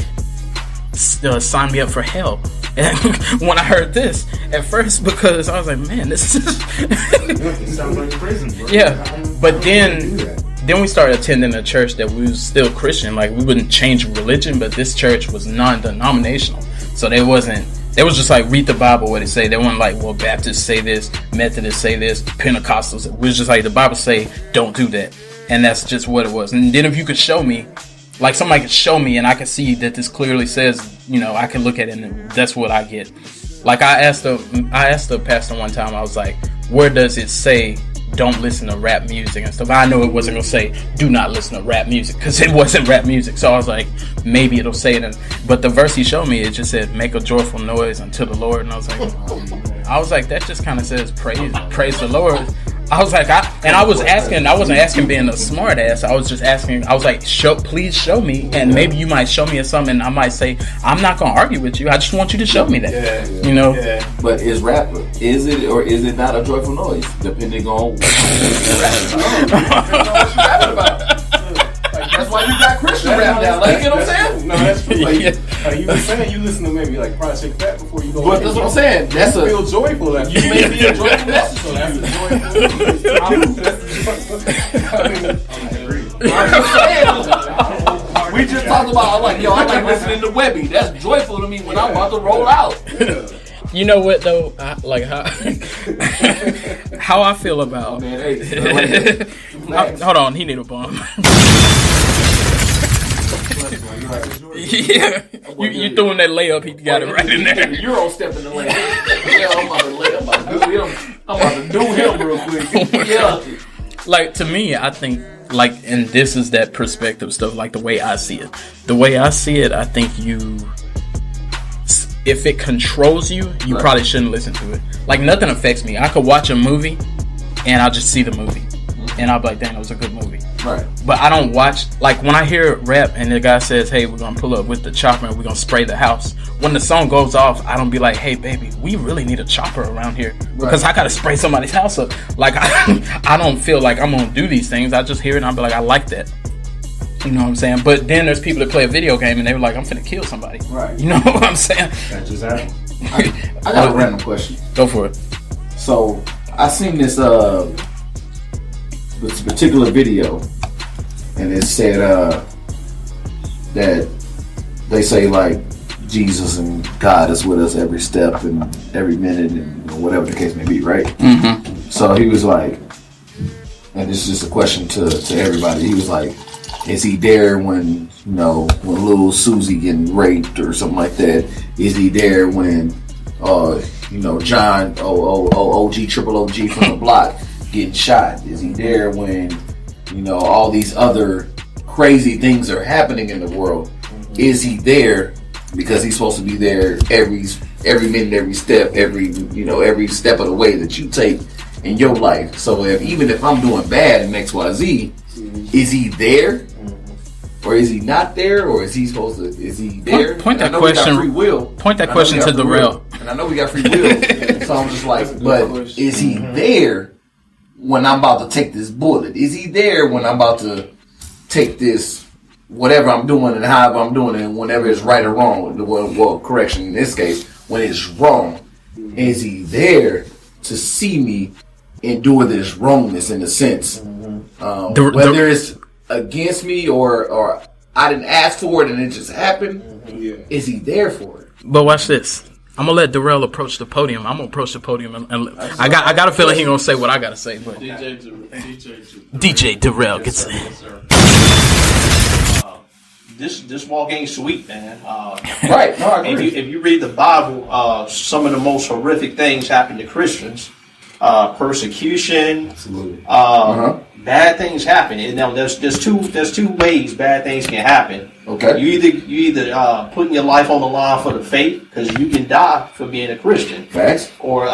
S3: sign me up for hell. And when I heard this at first, because I was like, man, this is
S6: It sounds like prison, bro.
S3: yeah. But then we started attending a church that we was still Christian. Like we wouldn't change religion, but this church was non-denominational. So they was just like read the Bible what it say. They weren't like, well, Baptists say this, Methodists say this, Pentecostals. It was just like the Bible say, don't do that, and that's just what it was. And then if you could show me. Like somebody could show me and I could see that this clearly says, I can look at it and that's what I get. Like I asked the pastor one time, I was like, where does it say don't listen to rap music and stuff? I know it wasn't going to say do not listen to rap music because it wasn't rap music. So I was like, maybe it'll say it. But the verse he showed me, it just said make a joyful noise unto the Lord. And I was like, that just kind of says praise the Lord. I was like, I wasn't asking being a smart ass. I was just asking, I was like, please show me. And maybe you might show me or something. And I might say, I'm not going to argue with you. I just want you to show me that.
S5: Yeah. But is rap, is it or is it not a joyful noise? Depending on what you're rapping about. That's why you got Christian rap now. Like, you know what I'm saying?
S9: No, that's true. Like you were saying, you listen to maybe like Project Fat before you go.
S5: But that's what I'm saying. That's
S9: you feel joyful. After
S5: you may be a joyful message.
S9: So that's a joyful. I agree.
S5: We just talked about, I like listening to Webby. That's joyful to me when I'm about to roll out.
S3: You know what though? How I feel about. Hold on, he need a bomb. Yeah, you threw him that layup. He got it right in there.
S5: Euro step in the layup. Yeah, I'm about to do him real quick. Yeah.
S3: Like to me, I think like, and this is that perspective stuff. Like the way I see it. The way I see it, I think if it controls you, you probably shouldn't listen to it. Like nothing affects me. I could watch a movie, and I'll just see the movie, and I'll be like, "Dang, that was a good movie."
S5: Right.
S3: But I don't watch, like when I hear rap and the guy says, "Hey, we're gonna pull up with the chopper and we're gonna spray the house." When the song goes off, I don't be like, "Hey, baby, we really need a chopper around here because I gotta spray somebody's house up." Like I don't feel like I'm gonna do these things. I just hear it and I'll be like, "I like that." You know what I'm saying? But then there's people that play a video game and they were like, I'm finna kill somebody.
S5: Right.
S3: You know what I'm saying?
S6: That just happened.
S5: I got a random question.
S3: Go for it.
S5: So I seen this particular video, and it said that they say like Jesus and God is with us every step and every minute and whatever the case may be, right?
S3: Mm-hmm.
S5: So he was like, and this is just a question to everybody. He was like, is he there when little Susie getting raped or something like that? Is he there when John OG triple OG from the block getting shot? Is he there when all these other crazy things are happening in the world? Is he there because he's supposed to be there every minute, every step, every step of the way that you take in your life? So even if I'm doing bad in XYZ, is he there? Or is he not there? Or is he supposed to? Is he there?
S3: Point that question.
S5: Free will.
S3: Point that question to Durelle.
S5: And I know we got free will. So I'm just like, but is he there when I'm about to take this bullet? Is he there when I'm about to take this whatever I'm doing and however I'm doing it, and whenever it's right or wrong? Well, correction in this case, when it's wrong, is he there to see me endure this wrongness in a sense? Whether it's against me or I didn't ask for it and it just happened, is he there for it?
S3: But watch this. I'm gonna let Durelle approach the podium. I'm gonna approach the podium, and I got a feeling he gonna say what I gotta say. But DJ Durelle gets it.
S8: This walk ain't sweet, man.
S5: Right. No, I agree.
S8: If you read the Bible, some of the most horrific things happen to Christians. Persecution.
S6: Absolutely.
S8: Bad things happen. And now there's two ways bad things can happen.
S5: Okay.
S8: You either putting your life on the line for the faith, because you can die for being a Christian.
S5: Facts.
S8: Or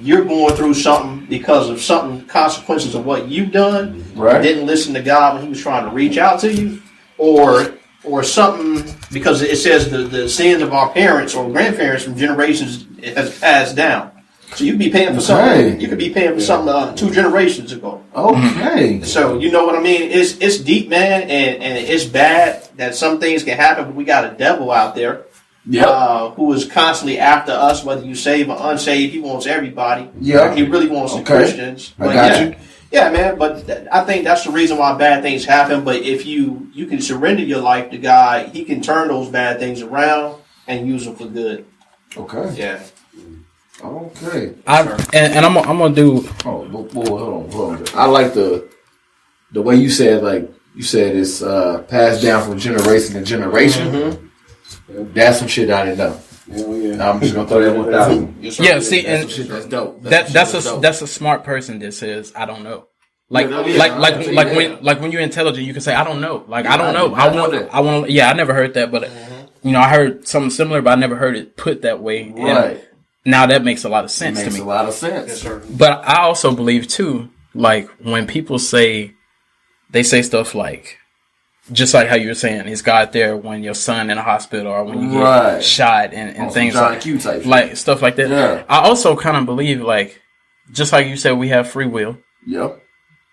S8: you're going through something because of something consequences of what you've done.
S5: Right.
S8: Didn't listen to God when He was trying to reach out to you. Or something because it says the sins of our parents or grandparents from generations has passed down. So you could be paying for something. You could be paying for something 2 generations ago.
S5: Okay.
S8: So you know what I mean? It's deep, man, and it's bad that some things can happen. But we got a devil out there, who is constantly after us, whether you save or unsaved. He wants everybody.
S5: Yeah.
S8: He really wants the Christians.
S5: I got you.
S8: Yeah, man, but I think that's the reason why bad things happen. But if you can surrender your life to God, He can turn those bad things around and use them for good.
S5: Okay.
S8: Yeah.
S5: Okay.
S3: And I'm gonna do.
S5: Oh, hold on. I like the way you said, it's passed down from generation to generation.
S8: Mm-hmm.
S5: That's some shit I didn't know.
S9: Yeah.
S5: I'm just gonna throw that one down.
S3: Yeah, see, and
S5: That's dope.
S3: That's a smart person that says I don't know. Like when you're intelligent, you can say I don't know. Like I don't know. I want. Yeah, I never heard that, but I heard something similar, but I never heard it put that way.
S5: Right.
S3: And now that makes a lot of sense to me.
S5: Makes a lot of sense.
S8: Yes, sir.
S3: But I also believe too, like when people say stuff like, just like how you were saying, is God there when your son in a hospital or when you get shot and things like stuff like that.
S5: Yeah.
S3: I also kind of believe, like, just like you said, we have free will.
S5: Yep.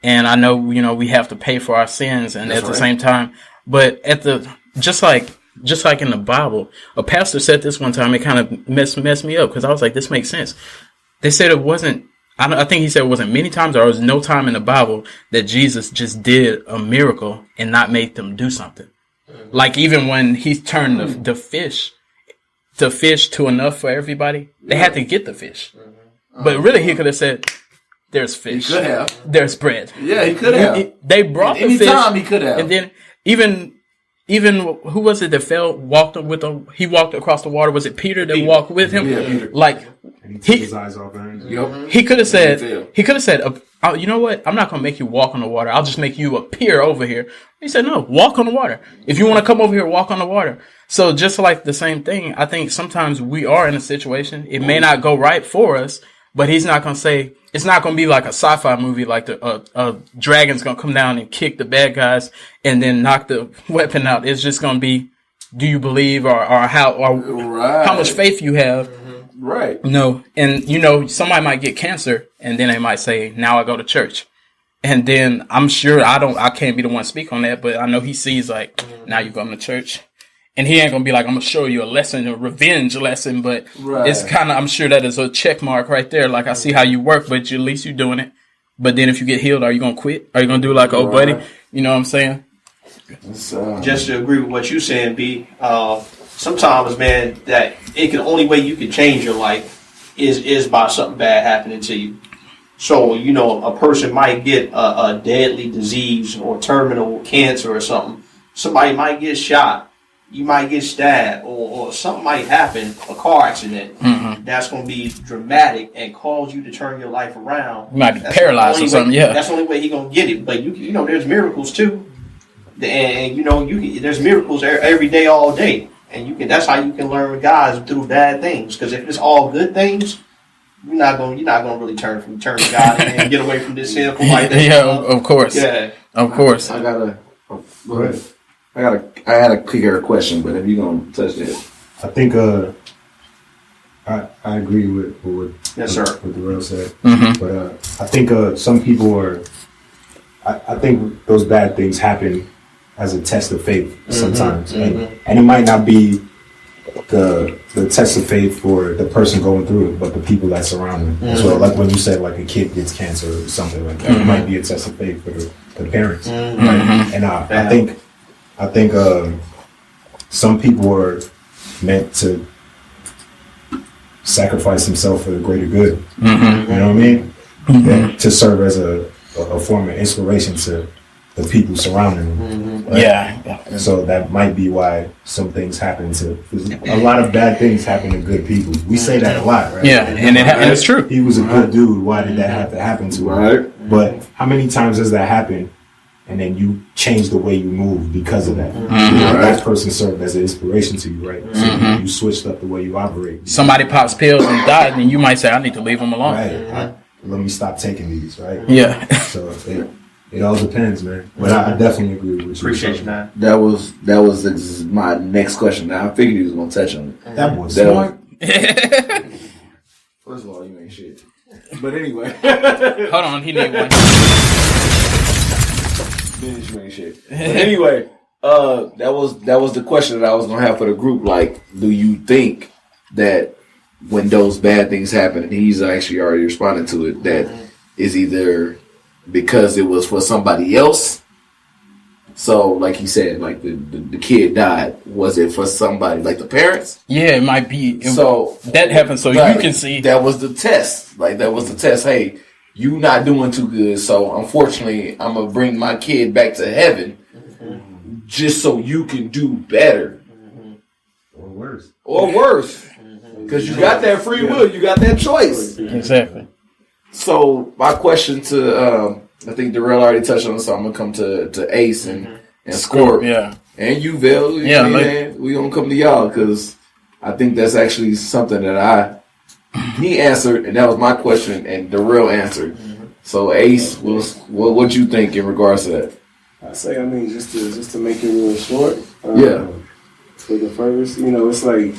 S3: And I know, we have to pay for our sins, and at the same time, but just like in the Bible, a pastor said this one time. It kind of messed me up because I was like, this makes sense. They said it wasn't. I think he said it wasn't many times, or there was no time in the Bible that Jesus just did a miracle and not make them do something. Like even when he turned the fish to enough for everybody, they had to get the fish. But really, he could have said, "There's fish.
S5: He could have.
S3: There's bread."
S5: Yeah, he could have.
S3: They brought the fish.
S5: Anytime he could have.
S3: And then even who was it that he walked across the water? Was it Peter that walked with him?
S5: Yeah, Peter.
S3: Like
S6: And he took his eyes off him.
S5: Yep.
S3: he could have said, you know what? I'm not going to make you walk on the water. I'll just make you appear over here. He said, no, walk on the water. If you want to come over here, walk on the water. So just like the same thing, I think sometimes we are in a situation. It may not go right for us, but he's not going to say, it's not going to be like a sci-fi movie, like a dragon's going to come down and kick the bad guys and then knock the weapon out. It's just going to be, do you believe or how much faith you have?
S5: Right.
S3: No. And, somebody might get cancer and then they might say, now I go to church. And then I'm sure I can't be the one to speak on that, but I know he sees like, now you're going to church. And he ain't going to be like, I'm going to show you a lesson, a revenge lesson, but it's kind of, I'm sure that is a check mark right there. Like, I see how you work, but at least you're doing it. But then if you get healed, are you going to quit? Are you going to do like, oh, buddy? You know what I'm saying?
S8: Just to agree with what you're saying, B, sometimes, man, that only way you can change your life is by something bad happening to you. So, a person might get a deadly disease or terminal cancer or something. Somebody might get shot. You might get stabbed or something might happen, a car accident. That's going to be dramatic and cause you to turn your life around.
S3: You might be paralyzed or something, yeah.
S8: That's the only way he's going to get it. But, there's miracles too. And, there's miracles every day, all day. And that's how you can learn God through bad things. Because if it's all good things, you're not going to really turn to God and get away from this sinful life.
S3: Of course.
S8: Yeah.
S3: Of course.
S5: I had a quicker question, but if you're going to touch that.
S6: I think I agree with what Durelle said. But I think some people are, I think those bad things happen as a test of faith sometimes. And it might not be the test of faith for the person going through it, but the people that surround them. So like when you said like a kid gets cancer or something like that, it might be a test of faith for the parents. Right? And I think some people are meant to sacrifice himself for the greater good.
S3: Mm-hmm.
S6: You know what I mean? And to serve as a form of inspiration to the people surrounding him.
S3: Mm-hmm.
S6: Right?
S3: Yeah.
S6: And so that might be why some things happen to. A lot of bad things happen to good people. We say that a lot, right?
S3: Yeah, and it's true.
S6: He was a good dude. Why did that have to happen to him?
S5: Right.
S6: But how many times does that happen? And then you change the way you move because of that.
S3: Mm-hmm.
S6: You know, that person served as an inspiration to you, right? So you switched up the way you operate.
S3: Somebody pops pills and dies, and you might say, "I need to leave them alone."
S6: Right. Let me stop taking these, right?
S3: Yeah.
S6: So it all depends, man. But I definitely agree with you.
S8: Appreciate you, man.
S5: That was my next question. Now I figured he was gonna touch on it.
S6: That was smart.
S5: First of all, you ain't shit. But anyway,
S3: Hold on, he need one.
S5: you ain't shit. But anyway, that was the question that I was gonna have for the group. Like, do you think that when those bad things happen, and he's actually already responded to it, that is either because it was for somebody else? So, like he said, like the kid died. Was it for somebody, like the parents?
S3: Yeah, it might be.
S5: So
S3: that happened, so
S5: right,
S3: you can see.
S5: That was the test. Like that was the test. Hey, you not doing too good, so unfortunately, I'm gonna bring my kid back to heaven, just so you can do better,
S6: Or worse.
S5: because you got that free will, you got that choice.
S3: Exactly.
S5: So my question to I think Durelle already touched on it, so I'm gonna come to Ace and Scorp,
S3: Yeah.
S5: and you, Vel.
S3: Yeah,
S5: We gonna come to y'all because I think that's actually something that he answered, and that was my question, and Durelle answered. So Ace, what you think in regards to that?
S9: I say, I mean, just to make it real short.
S5: Yeah.
S9: For the first, it's like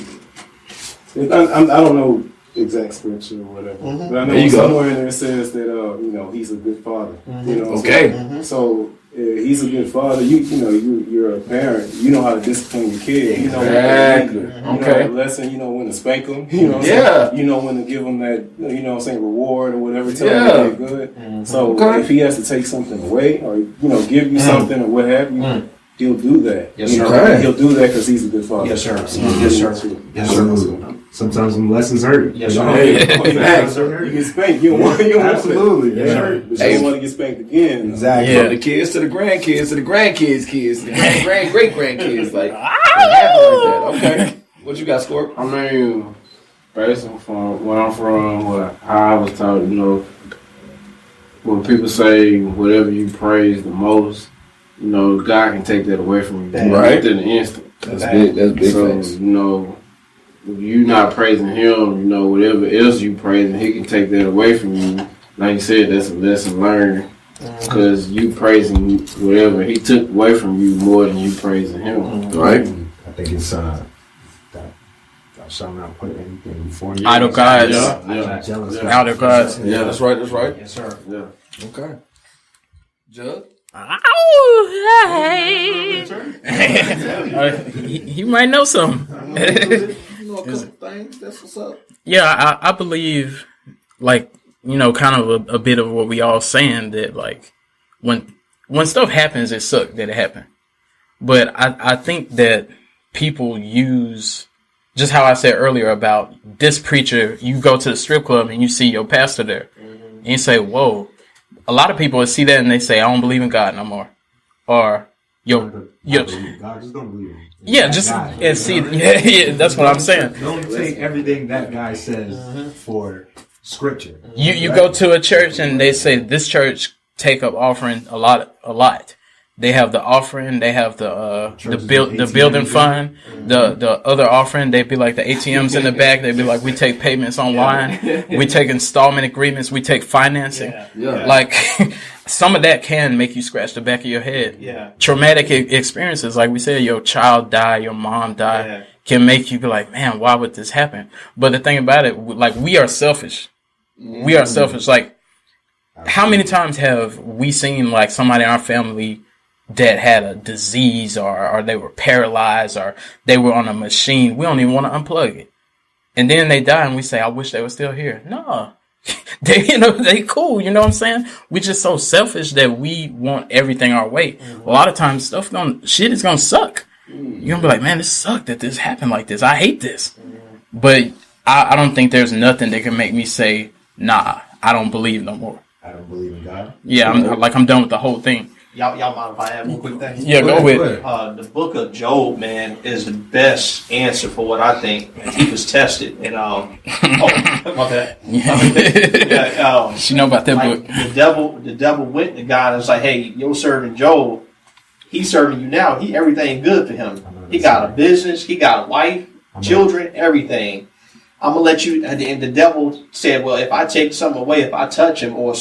S9: I don't know exact scripture or whatever, but I know somewhere in there it says that he's a good father.
S5: Okay.
S9: So he's a good father. You're a parent. You know how to discipline your kid. You know
S5: Exactly.
S9: You know the lesson. You know when to spank them. You know. You know when to give them that. You know what I'm saying, reward or whatever. Tell them they're good. So if he has to take something away or give you something or what have you. He'll do that.
S8: Yes, sir.
S9: He'll do that because he's a good father.
S8: Yes, sir. Yes, sir. Yes, sir.
S6: Sometimes them lessons hurt.
S8: Yes, sir.
S9: You get spanked. You don't want
S6: Absolutely.
S9: to hurt, but you don't want to get spanked again.
S6: Exactly.
S5: From the kids to the grandkids to the grandkids' kids, to the great grandkids, like okay. What you got, Scorp?
S10: I mean, basically from where I'm from, how I was taught, when people say whatever you praise the most, God can take that away from you.
S5: Right.
S10: Within an instant.
S5: That's big. That's big.
S10: So,
S5: things.
S10: if you not praising him, whatever else you praising, he can take that away from you. Like you said, that's a lesson learned. Because you praising whatever he took away from you more than you praising him.
S5: Right.
S6: I think it's that thou shalt not put anything before you.
S3: Idol gods.
S6: Jealous.
S3: Idol gods.
S5: Yeah, that's right. That's right.
S8: Yes, sir.
S10: Yeah.
S5: Okay. Judge?
S3: He might know some.
S5: You know a couple things. That's what's up.
S3: Yeah, I believe, kind of a bit of what we all saying, that when stuff happens, it sucks that it happened. But I think that people use, just how I said earlier about this preacher, you go to the strip club and you see your pastor there, and you say, whoa. A lot of people see that and they say, I don't believe in God no more. Or,
S6: God, just don't believe him.
S3: yeah, just, and see, yeah, that's what I'm saying.
S6: Don't take everything that guy says for scripture.
S3: You go to a church and they say, this church take up offering a lot. They have the offering, they have the building fund, the other offering. They'd be like the ATMs in the back. They'd be like, we take payments online, we take installment agreements, we take financing. Like some of that can make you scratch the back of your head. Traumatic experiences, like we said, your child died, your mom died, can make you be like, man, why would this happen? But the thing about it, we are selfish. We are selfish. Like, how many times have we seen somebody in our family that had a disease or they were paralyzed or they were on a machine? We don't even want to unplug it. And then they die and we say, I wish they were still here. No. They cool, you know what I'm saying? We're just so selfish that we want everything our way. A lot of times shit is gonna suck. You're gonna be like, man, this sucked that this happened like this. I hate this. But I don't think there's nothing that can make me say, nah, I don't believe no more.
S6: I don't believe in God.
S3: Yeah, I'm done with the whole thing.
S8: Y'all mind if I add one quick thing?
S3: Yeah, go ahead.
S8: The book of Job, man, is the best answer for what I think. He was tested, and oh, my bad.
S3: Yeah, she know about that book.
S8: The devil went to God and was like, "Hey, you're serving Job. He's serving you now. Everything good for him. He got a business. He got a wife, children, everything. I'm gonna let you." And the devil said, "Well, if I take something away, if I touch him or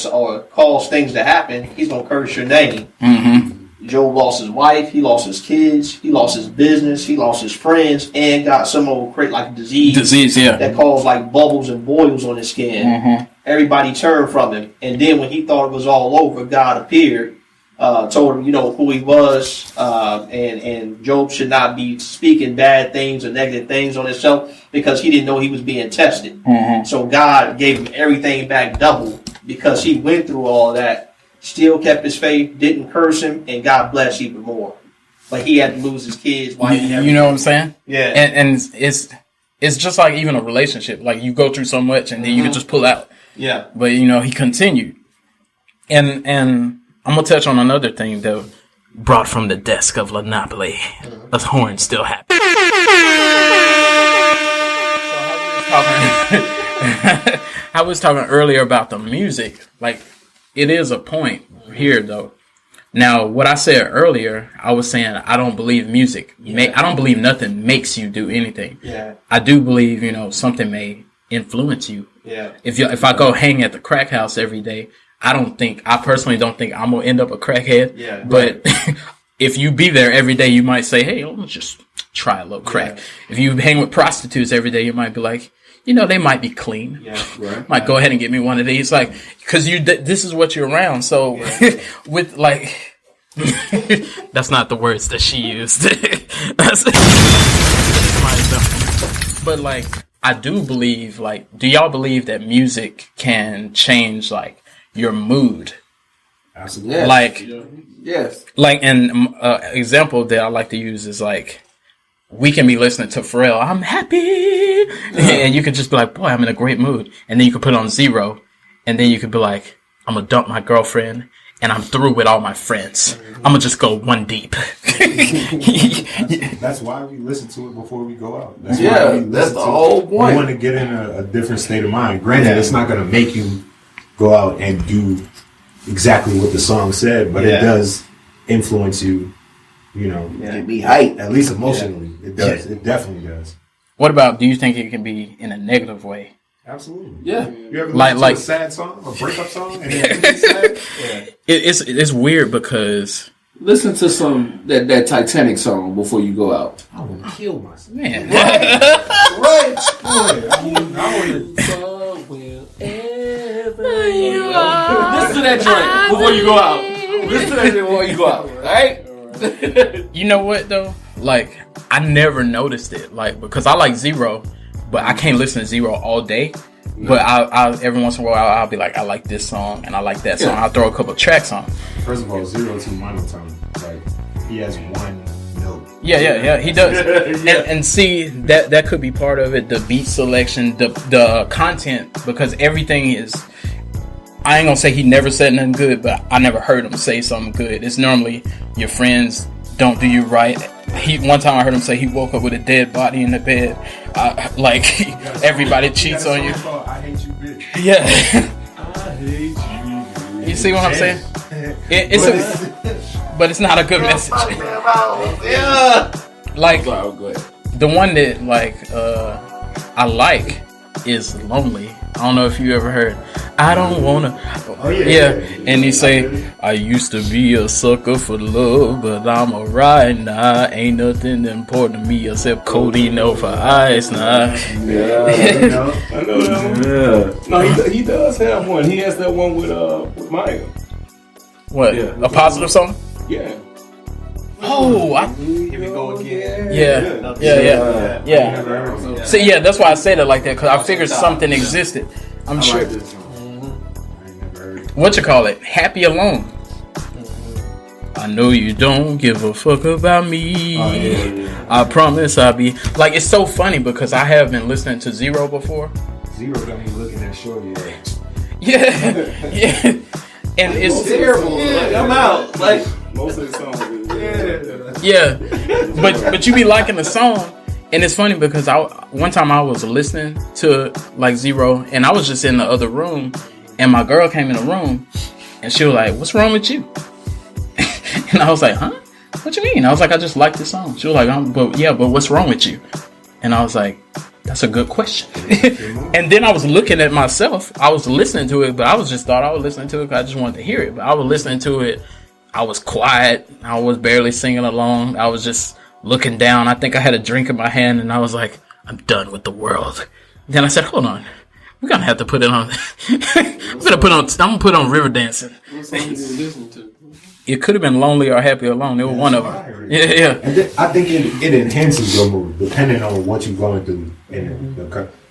S8: cause things to happen, he's gonna curse your name." Mm-hmm. Job lost his wife, he lost his kids, he lost his business, he lost his friends, and got some old disease, that caused like bubbles and boils on his skin. Mm-hmm. Everybody turned from him, and then when he thought it was all over, God appeared. Told him, who he was, and Job should not be speaking bad things or negative things on himself because he didn't know he was being tested. Mm-hmm. So God gave him everything back double because he went through all that, still kept his faith, didn't curse him, and God blessed even more. But he had to lose his kids.
S3: You know what I'm saying?
S8: Yeah.
S3: And it's just like even a relationship. Like you go through so much and then you can just pull out.
S8: Yeah.
S3: But he continued. And I'm going to touch on another thing, though, brought from the desk of Lanapoli. A horn still happy. I was talking earlier about the music. Like, it is a point here, though. Now, what I said earlier, I was saying I don't believe music. I don't believe nothing makes you do anything.
S8: Yeah.
S3: I do believe, something may influence you.
S8: Yeah.
S3: If I go hang at the crack house every day, I personally don't think I'm going to end up a crackhead.
S8: Yeah.
S3: But if you be there every day, you might say, hey, let's just try a little crack. Yeah. If you hang with prostitutes every day, you might be like, they might be clean.
S8: Yeah, right.
S3: Might go ahead and get me one of these. Like, cause this is what you're around. So with like, that's not the words that she used. But like, I do believe, like, do y'all believe that music can change like your mood?
S6: Absolutely.
S5: Yes.
S3: Like,
S5: yes.
S3: Like, an example that I like to use is like, we can be listening to Pharrell, I'm happy, and you could just be like, boy, I'm in a great mood, and then you could put on Zero, and then you could be like, I'm gonna dump my girlfriend, and I'm through with all my friends. I'm gonna just go one deep.
S6: That's why we listen to it before we go out.
S5: That's the whole point.
S6: We want to get in a different state of mind. Granted, it's not going to make you go out and do exactly what the song said, but it does influence you.
S5: Be hyped,
S6: at least emotionally. It does. It definitely does.
S3: What about? Do you think it can be in a negative way?
S6: Absolutely.
S5: Yeah.
S6: You ever listen to a sad song, a breakup song, and it's sad?
S3: It's weird because
S5: listen to that Titanic song before you go out.
S6: I want to kill myself.
S3: Man.
S5: Right. Listen to that joint before you go out. Listen to that joint before you go out. All right.
S3: You know what though? Like, I never noticed it. Like, because I like Zero, but I can't listen to Zero all day. No. But I every once in a while I'll be like, I like this song and I like that song. I'll throw a couple tracks on.
S6: First of all, Zero too monotone. Like, he has one note.
S3: Yeah, he does. and see that could be part of it. The beat selection, the content, because everything is. I ain't gonna say he never said nothing good, but I never heard him say something good. It's normally your friends don't do you right. One time I heard him say he woke up with a dead body in the bed. Like everybody cheats on you.
S6: I hate you, bitch.
S3: Yeah.
S6: I hate you.
S3: You see what I'm saying? But it's not a good message.
S5: Yeah.
S3: Like the one that I like is Lonely. I don't know if you ever heard. I don't wanna.
S6: Oh, yeah.
S3: And he say, I used to be a sucker for love, but I'm alright now. Ain't nothing important to me except codeine over ice now.
S9: Yeah, I know that one. Yeah. No, he does have one. He has that one with Maya.
S3: What? Yeah. A positive song?
S9: Yeah.
S3: Oh,
S8: Here we go again.
S3: Yeah. See, yeah, that's why I say that like that, because I figured something existed. I'm sure.
S6: Like this song. I ain't never heard it.
S3: What you call it? Happy Alone. I I know you don't give a fuck about me.
S6: Oh, yeah.
S3: I promise I'll be like. It's so funny because I have been listening to Zero before.
S6: Zero got me looking at Shorty.
S3: Yeah, yeah, and it's
S8: terrible.
S10: Yeah,
S8: I'm out. Like
S9: Most of the songs is
S3: yeah, but you be liking the song, and it's funny because one time I was listening to like Zero, and I was just in the other room, and my girl came in the room, and she was like, "What's wrong with you?" And I was like, "Huh? What you mean?" I was like, "I just like this song." She was like, but what's wrong with you?" And I was like, "That's a good question." And then I was looking at myself. I was listening to it, but I thought I was listening to it because I just wanted to hear it. But I was listening to it. I was quiet. I was barely singing along. I was just looking down. I think I had a drink in my hand, and I was like, "I'm done with the world." Then I said, "Hold on. We're gonna have to put it on. I'm gonna put on River Dancing."
S10: What song you listen to?
S3: It could have been Lonely or Happy Alone. It was one of them. Yeah.
S6: And I think it enhances your mood depending on what you're going through.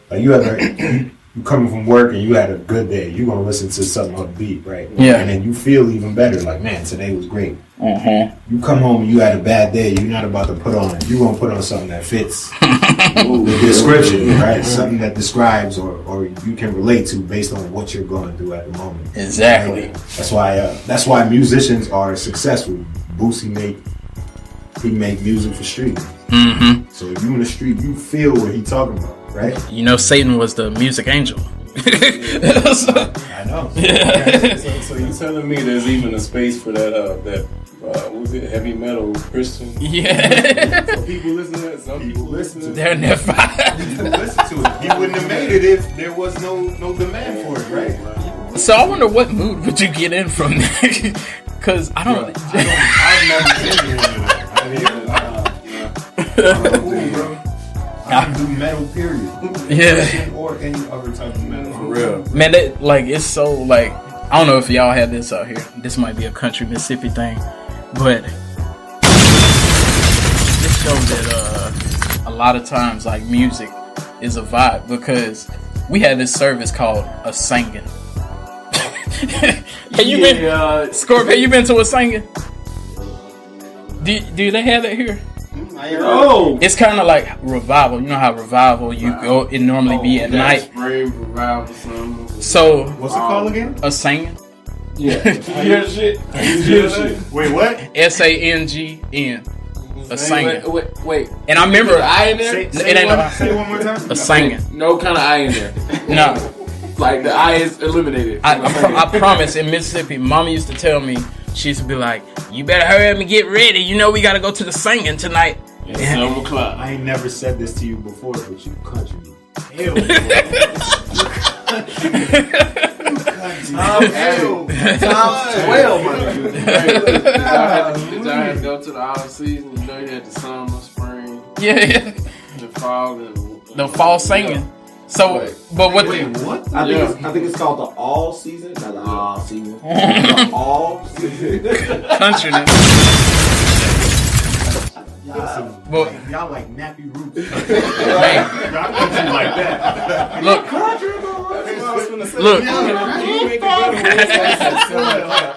S6: Like you coming from work and you had a good day, you're gonna listen to something upbeat, right?
S3: Yeah.
S6: And then you feel even better. Like, man, today was great.
S3: Mm-hmm.
S6: You come home and you had a bad day. You're not about to put on. You're gonna put on something that fits the description, right? Something that describes or you can relate to based on what you're going through at the moment.
S3: Exactly.
S6: Right? That's why musicians are successful. Boosie make music for street.
S3: Mm-hmm.
S6: So if you in the street, you feel what he talking about, right?
S3: You know, Satan was the music angel.
S6: I know.
S3: Yeah.
S9: So you telling me there's even a space for that what was it, heavy metal Christian?
S3: Yeah.
S9: So people listen to that. Some people listen to it.
S3: They're never.
S6: People listen to it. He wouldn't have made it if there was no demand for it, right?
S3: So I wonder what mood would you get in from that? Because I've never seen
S6: any of that. I don't do metal, period.
S3: Yeah.
S6: Or any other type of metal.
S9: For real.
S3: Man, it's so like, I don't know if y'all had this out here. This might be a country Mississippi thing, but this shows that a lot of times like music is a vibe because we had this service called a singing. Have you been, Scorp? Have you been to a singing? Do they have that here?
S10: No.
S3: It's kind of like revival. You know how revival you go. It normally be at night.
S10: Spring revival, something.
S3: So
S6: what's it called again?
S3: A singing.
S10: Yeah. You hear the shit?
S6: Wait, what?
S3: SANGN. A singing.
S7: Wait.
S3: And I remember
S7: I in there.
S6: Say one more time.
S3: A singing.
S7: No kind of I in there.
S3: No.
S7: Like the I is eliminated.
S3: I promise. In Mississippi, Mama used to tell me. She used to be like, "You better hurry up and get ready. You know we gotta go to the singing tonight."
S10: It's 7 o'clock.
S6: I ain't never said this to you before, but you country. Hell,
S10: Tom's 12, man. Did y'all have to go to the off season? You know you had the summer, spring,
S3: yeah,
S10: the fall, and
S3: the fall singing. So, but what?
S5: Wait, what? I think it's called the all season. Not the all season. The all season.
S3: Country.
S6: Well, y'all like nappy roots.
S3: Hey.
S6: Y'all country like that.
S3: Look.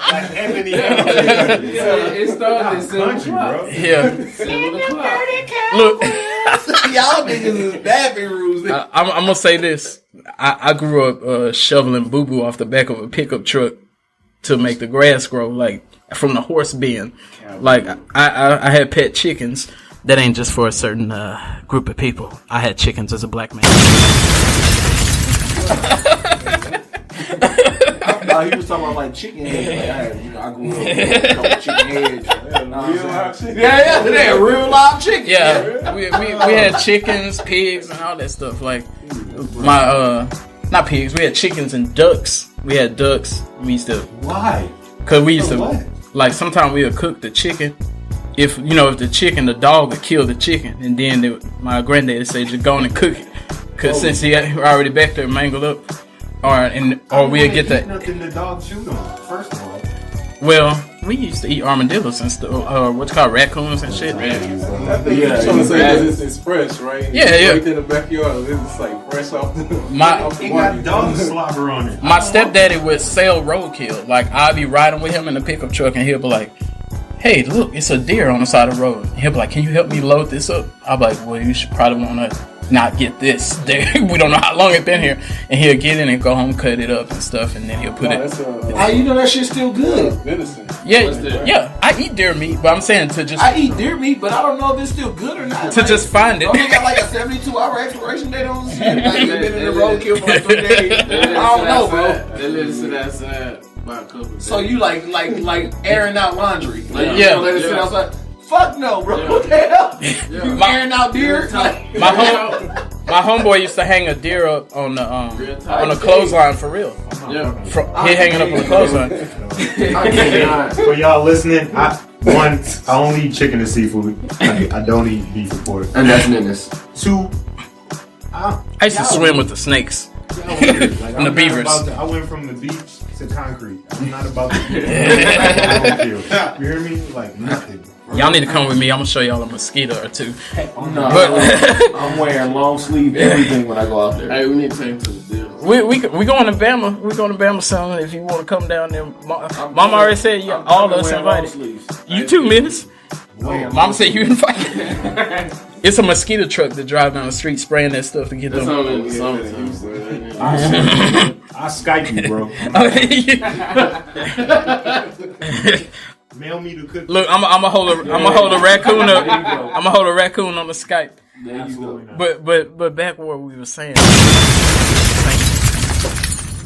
S6: Like Anthony.
S10: It started at 7 o'clock.
S3: Yeah.
S10: 7 o'clock.
S3: Look.
S5: Y'all niggas is nappy roots.
S3: I'm gonna say this. I grew up shoveling boo-boo off the back of a pickup truck to make the grass grow, like from the horse bin. Like I had pet chickens. That ain't just for a certain group of people. I had chickens as a black man.
S5: He was talking about like chicken heads. Like, I grew up with a couple chicken heads. Yeah, real live chicken.
S3: Yeah, we had chickens, pigs, and all that stuff. Like my not pigs. We had chickens and ducks. We had ducks. We used to Cause we used to like sometimes we would cook the chicken. If the chicken, the dog would kill the chicken, and then my granddad would say just go on and cook it. Cause since he already back there mangled up. Or we'll get that.
S6: Nothing the dog shoot on. First of all,
S3: well, we used to eat armadillos and stuff. What's called raccoons and shit.
S9: I think you're trying to say it's fresh, right?
S3: Yeah.
S9: Right in the backyard, it's like fresh off the.
S6: It got dog slobber on it.
S3: My stepdaddy would sell roadkill. Like I'd be riding with him in the pickup truck, and he'll be like, hey, look, it's a deer on the side of the road. He'll be like, can you help me load this up? I'll be like, well, you should probably want to not get this. We don't know how long it's been here. And he'll get in and go home, cut it up and stuff, and then he'll put it.
S5: How you know that shit's still good?
S9: Venison.
S3: Yeah. I eat deer meat, but I'm saying to just.
S5: I eat deer meat, but I don't know if it's still good or not.
S3: To just find it.
S5: Don't they got like a 72-hour expiration date on this shit? Like you've been in the roadkill for like 3 days. I don't know, bro.
S10: They let it sit outside by a couple of days.
S5: So you like airing out laundry? Like,
S3: Yeah.
S5: Let it sit outside. Fuck no, bro. What the hell? You airing out deer?
S3: My homeboy used to hang a deer up on the clothesline for real.
S10: Yeah.
S3: He hanging up on the clothesline.
S6: For y'all listening, I only eat chicken and seafood. I don't eat beef or pork.
S5: And that's menace.
S6: 2,
S3: I used to swim with the snakes.
S6: and
S3: the beavers.
S6: I went from the beach to concrete. I'm not about to you hear me? Like nothing.
S3: Y'all need to come with me. I'm gonna show y'all a mosquito or two.
S5: No, I'm wearing long sleeve everything when I go out there.
S10: Hey, we need to take him to the deal.
S3: We going to Bama. We going to Bama soon. If you want to come down there, Mama already said all of us invited. You too, Menace. Mama said you invited. It's a mosquito truck that drive down the street spraying that stuff to get them.
S10: That's only in the summertime.
S6: I Skype you, bro. Mail me the cookie.
S3: Look, I'm gonna hold a raccoon up. I'm gonna hold a raccoon on the Skype.
S5: There you go.
S3: But back where we were saying.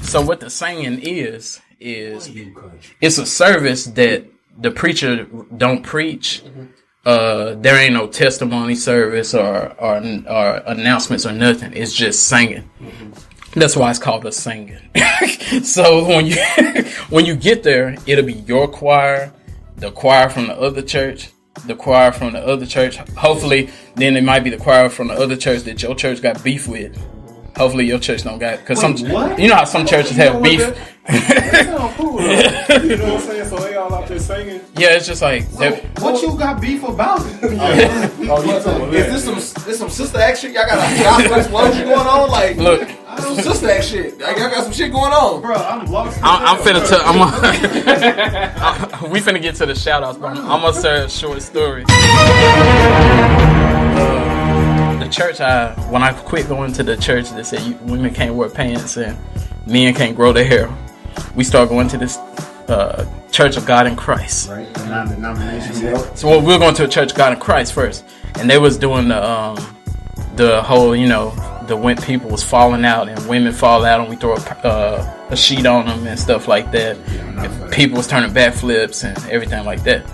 S3: So what the saying is it's a service that the preacher don't preach. There ain't no testimony service or announcements or nothing. It's just singing. That's why it's called a singing. So when you get there, it'll be your choir, the choir from the other church, the choir from the other church. Hopefully, then it might be the choir from the other church that your church got beef with. Hopefully your church don't got, because you know how some churches have beef.
S9: That sounds cool, though. You know what I'm saying? So they all out there singing.
S3: Yeah, it's just like
S6: what you got beef about?
S5: Is this some sister act shit? Y'all got a gospel explosion going on? Like,
S3: look,
S5: some sister act shit. Like, y'all got some shit going on,
S6: bro. I'm lost.
S3: I'm finna tell. We finna get to the shout outs, bro. I'm gonna say a short story. The church, when I quit going to the church that said women can't wear pants and men can't grow their hair, we started going to this Church of God in Christ.
S6: Right, the non-denominational.
S3: So we were going to a Church of God in Christ first, and they was doing the whole, the when people was falling out and women fall out and we throw a sheet on them and stuff like that. And people was turning backflips and everything like that.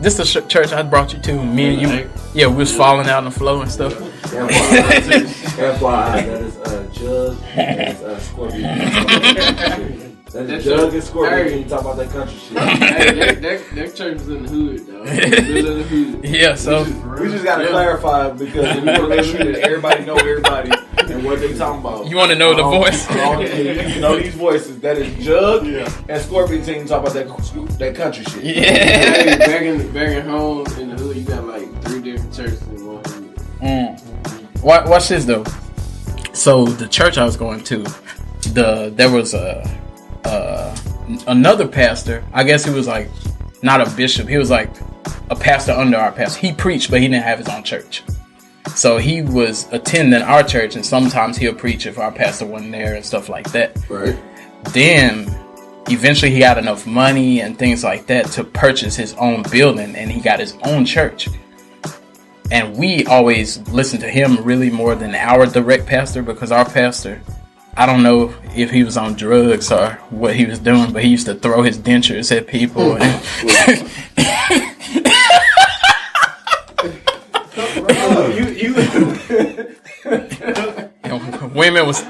S3: This is the church I brought you to. Me and you, we was falling out on the floor and stuff.
S5: FYI, that is Jug and Scorpion. That is Jug and Scorpion. You talk about that country shit.
S10: Hey, that church is in the hood, though. In the hood.
S3: Yeah, so
S5: we just gotta clarify, because we want to make sure that everybody know everybody and what they talking about.
S3: You want to know the voice?
S5: You know these voices. That is Jug and Scorpion team talk about that country shit.
S3: Yeah.
S10: Hey, back in home in the hood, you got like 3 different churches in one hood.
S3: Watch this though. So the church I was going to, there was another pastor. I guess he was like not a bishop. He was like a pastor under our pastor. He preached, but he didn't have his own church. So he was attending our church, and sometimes he'll preach if our pastor wasn't there and stuff like that.
S5: Right.
S3: Then eventually he got enough money and things like that to purchase his own building, and he got his own church. And we always listened to him really more than our direct pastor, because our pastor, I don't know if he was on drugs or what he was doing, but he used to throw his dentures at people. Women was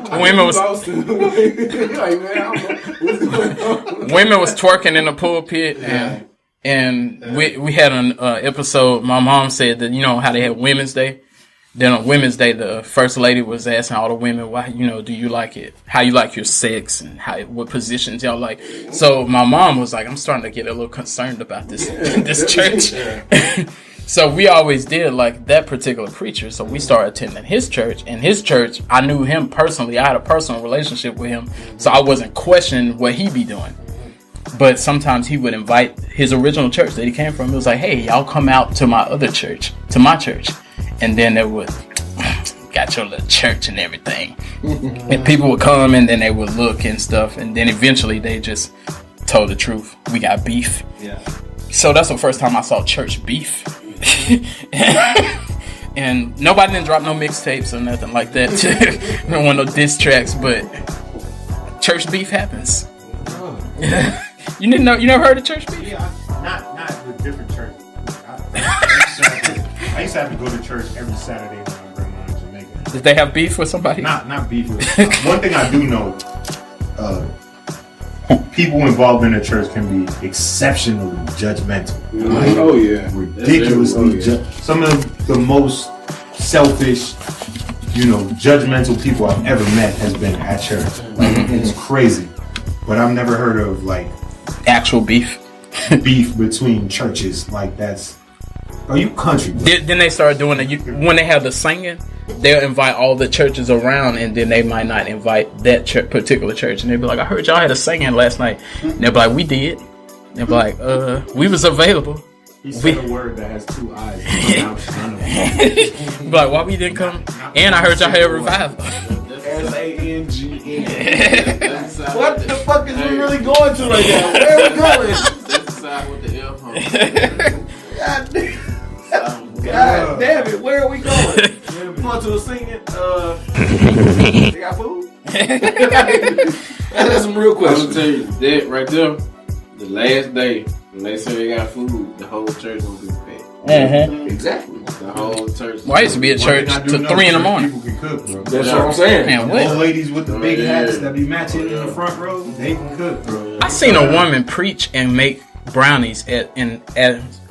S3: twerking in the pulpit, and we had an episode. My mom said that, how they had Women's Day. Then on Women's Day, the first lady was asking all the women, why, do you like it? How you like your sex and what positions y'all like? So my mom was like, I'm starting to get a little concerned about this church. So we always did like that particular preacher. So we started attending his church. And his church, I knew him personally. I had a personal relationship with him. So I wasn't questioning what he be doing. But sometimes he would invite his original church that he came from. It was like, hey, y'all come out to my other church, to my church. And then they would, got your little church and everything. And people would come and then they would look and stuff. And then eventually they just told the truth. We got beef.
S8: Yeah.
S3: So that's the first time I saw church beef. And nobody didn't drop no mixtapes or nothing like that. No one no diss tracks, but church beef happens. You didn't know? You never heard of church beef?
S6: Yeah, not with different churches. I used to have to go to church every Saturday when my grandma in Jamaica.
S3: Did they have beef with somebody?
S6: Not beef with. One thing I do know, people involved in the church can be exceptionally judgmental. Like,
S9: oh yeah,
S6: ridiculously. Some of the most selfish, judgmental people I've ever met has been at church. Like, it's crazy. But I've never heard of like
S3: actual beef
S6: between churches. Like that's. Are you country?
S3: Then they started doing it when they have the singing. They'll invite all the churches around, and then they might not invite that particular church. And they'll be like, "I heard y'all had a singing last night." And they'll be like, "We did." They'll be like, "We was available."
S6: He said a word that has two eyes.
S3: Be like, "Why we didn't come?" And I heard y'all had a revival.
S5: SANGN. What the fuck is we really going to right now? Where are we going?
S10: That's the side with the L home.
S5: God damn it, where are we going? Going to a singing, they got food? That's some real questions.
S10: I'm gonna tell you, that right there, the last day, when they say they got food, the whole church will be packed.
S3: Mm-hmm.
S5: Exactly.
S10: The whole church.
S3: Well, I used to be at church till 3 in the morning.
S6: People can cook, bro.
S5: That's what I'm saying.
S3: Man, what?
S6: Old ladies with the big hats that be matching in the front row, they can cook, bro.
S3: I seen a woman preach and make brownies as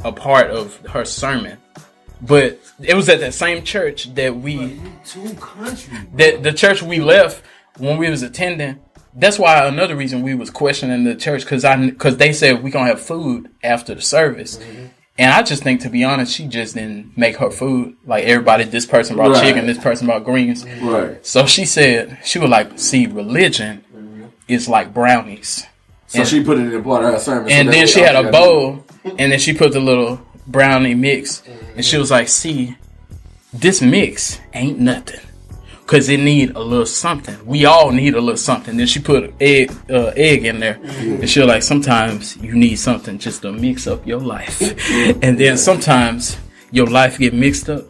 S3: a part of her sermon, but it was at that same church that the church we left when we was attending. That's why another reason we was questioning the church, because they said we gonna have food after the service. Mm-hmm. And I just think, to be honest, she just didn't make her food. Like everybody, this person brought chicken, this person brought greens.
S5: Right.
S3: So she said, she was like, see, religion is like brownies.
S5: So she put it in part of her sermon.
S3: And then she had a bowl, and then she put the little brownie mix. And she was like, see, this mix ain't nothing. Because it need a little something. We all need a little something. Then she put egg in there. And she was like, sometimes you need something just to mix up your life. And then sometimes your life get mixed up,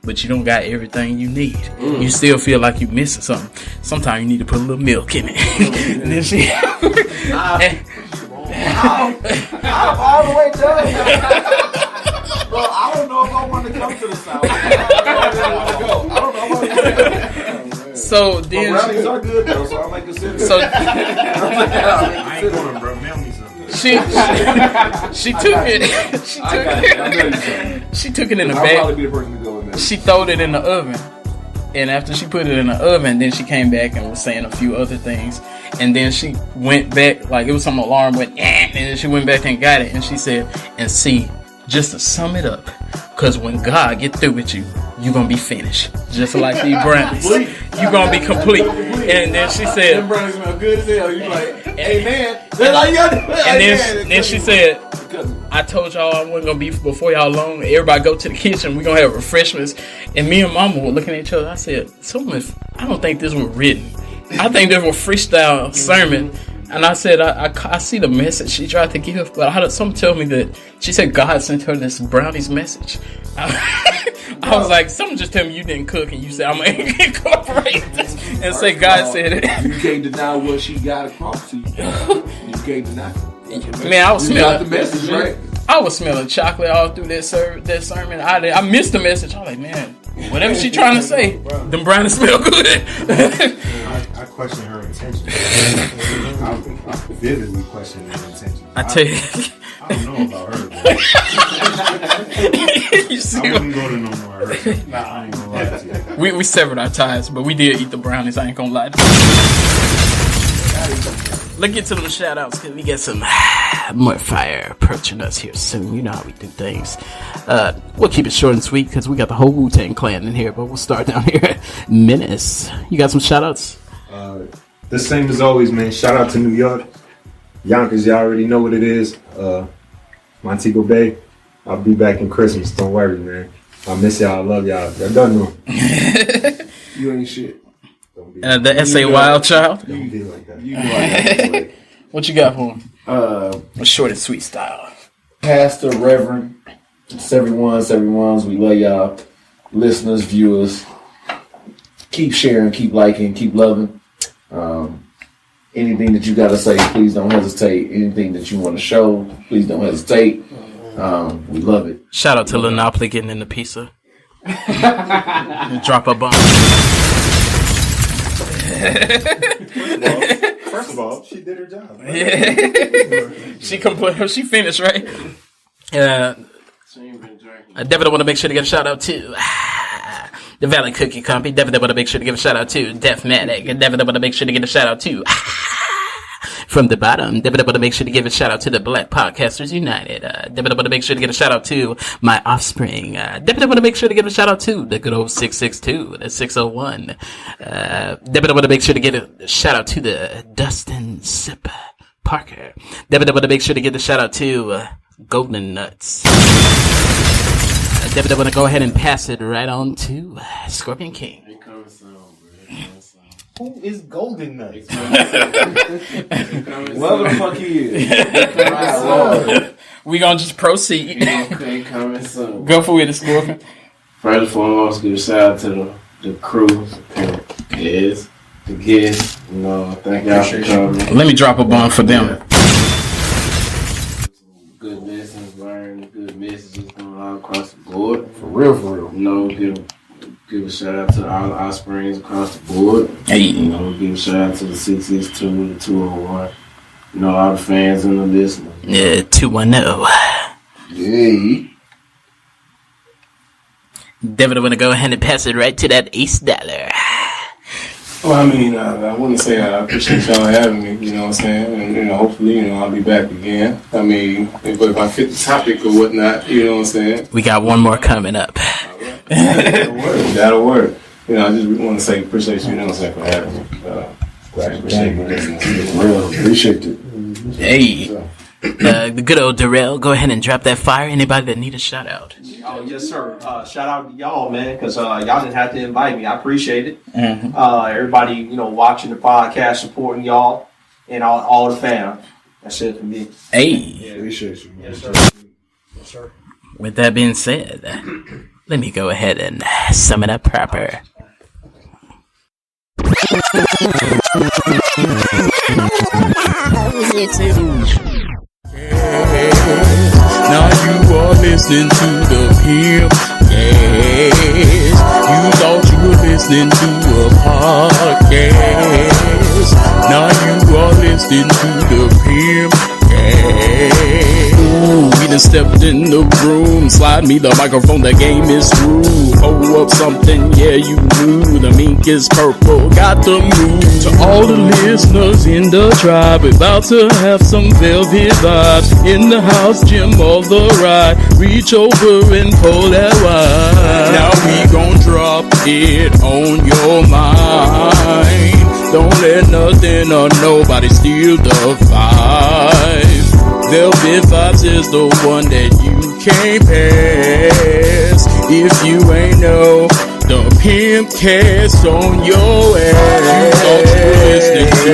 S3: but you don't got everything you need. You still feel like you missing something. Sometimes you need to put a little milk in it. And then she...
S5: I'm all the way done. Bro, I don't know if I want to come to the South. I don't know if I want to go.
S3: So then
S5: brownies are good though, so I might consider.
S3: So
S6: I ain't going, bro. Mail me something.
S3: She took it. She took it in the bag.
S5: I'll probably be the person to go in there.
S3: She throwed it in the oven, and after she put it in the oven, then she came back and was saying a few other things, and then she went back, like it was some alarm went, and then she went back and got it, and she said, and see, just to sum it up, because when God get through with you, you're going to be finished. Just like these brownies. You're going to be complete. And then she said...
S5: Them brownies smell good as hell. You're like, amen.
S3: And then she said, I told y'all I wasn't going to be before y'all long. Everybody go to the kitchen. We're going to have refreshments. And me and Mama were looking at each other. I said, I don't think this was written. I think this was a freestyle sermon. And I said, I see the message she tried to give, but something told me that she said God sent her this brownies message. I was like, someone just tell me you didn't cook, and you said I'm going to incorporate this and say God said it.
S5: You can't deny what she got across to you. You can't deny it.
S3: Man, I was smelling
S5: the message, right?
S3: I was smelling chocolate all through that sermon. I missed the message. I was like, man, whatever she trying to say, them brownies smell good.
S6: I question her intentions. I vividly question her intentions.
S3: I tell you.
S6: I don't know about her.
S3: You see,
S6: I wouldn't go to no more of her. Nah, I ain't gonna lie to you.
S3: We severed our ties, but we did eat the brownies. I ain't gonna lie. Let's get to them shout outs, because we get some more fire approaching us here soon. You know how we do things. We'll keep it short and sweet because we got the whole Wu-Tang clan in here, but we'll start down here at Menace. You got some shout outs?
S6: The same as always, man. Shout out to New York. Yonkers, y'all already know what it is. Montego Bay. I'll be back in Christmas. Don't worry, man. I miss y'all. I love y'all. Y'all done know.
S10: You ain't shit.
S3: The S.A. Wild Child.
S6: Don't be like that.
S10: You know I got
S3: What you got for him? Short and sweet style.
S5: Pastor, Reverend, 71s, we love y'all. Listeners, viewers, keep sharing, keep liking, keep loving. Anything that you got to say, please don't hesitate. Anything that you want to show, please don't hesitate. We love it.
S3: Shout out to Linopoly getting in the pizza. Drop a bomb.
S6: First of all, she did her job.
S3: Right? She finished, right? I definitely want to make sure to get a shout out to the Valley Cookie Company. Definitely want to make sure to give a shout out to Deathmatic. Definitely want to make sure to get a shout out to From the Bottom. Definitely want to make sure to give a shout out to the Black Podcasters United. Definitely want to make sure to get a shout out to My Offspring. Definitely want to make sure to give a shout out to the good old 662, the 601. Definitely want to make sure to get a shout out to the Dustin Sip Parker. Definitely want to make sure to get a shout out to Golden Nuts. Definitely want to go ahead and pass it right on to Scorpion King.
S6: Who is Golden Nuts?
S5: Whoever the fuck he is.
S3: We gonna just proceed.
S10: Okay, coming soon.
S3: Go for it, Scorpion.
S10: First and foremost, give a shout out to the crew, the guests. You know, thank y'all for coming.
S3: Let me drop a bomb for them.
S10: Good lessons learned, good messages going all across the board.
S5: For real.
S10: You know, give a shout out to all our springs across the board.
S3: Hey.
S10: You know, give a shout out to the 662, the 201. You know, all the fans and the listeners.
S3: Yeah, 210.
S10: Yeah.
S3: Definitely want to go ahead and pass it right to that $8.
S9: Well, I mean, I wouldn't say I appreciate y'all having me, you know what I'm saying? And, you know, hopefully, you know, I'll be back again. I mean, if I fit the topic or whatnot, you know what I'm saying?
S3: We got one more coming up.
S9: That'll work. You know, I just want to say appreciate you, you know what I'm saying, for having me. Appreciate you listening.
S5: Real, appreciate it.
S3: Hey. The good old Durelle, go ahead and drop that fire. Anybody that need a shout out?
S8: Oh, yes, sir. Shout out to y'all, man, because y'all didn't have to invite me. I appreciate it.
S3: Mm-hmm.
S8: Everybody, you know, watching the podcast, supporting y'all, and all the fam. That's it for me.
S3: Hey.
S8: Yeah.
S5: Appreciate you.
S8: Yes, sir. Yes, sir.
S3: With that being said, let me go ahead and sum it up proper.
S2: Now you are listening to the PimpCast. You thought you were listening to a podcast. Now you are listening to the PimpCast. Ooh, we done stepped in the room. Slide me the microphone, the game is through. Hold up something, yeah, you knew. The mink is purple, got the move. To all the listeners in the tribe, we're about to have some velvet vibes. In the house, gym or the ride. Reach over and pull that wide. Now we gon' drop it on your mind. Don't let nothing or nobody steal the vibe. Velvet Vibes is the one that you can't pass. If you ain't know, the PimpCast on your ass. You thought you were listening to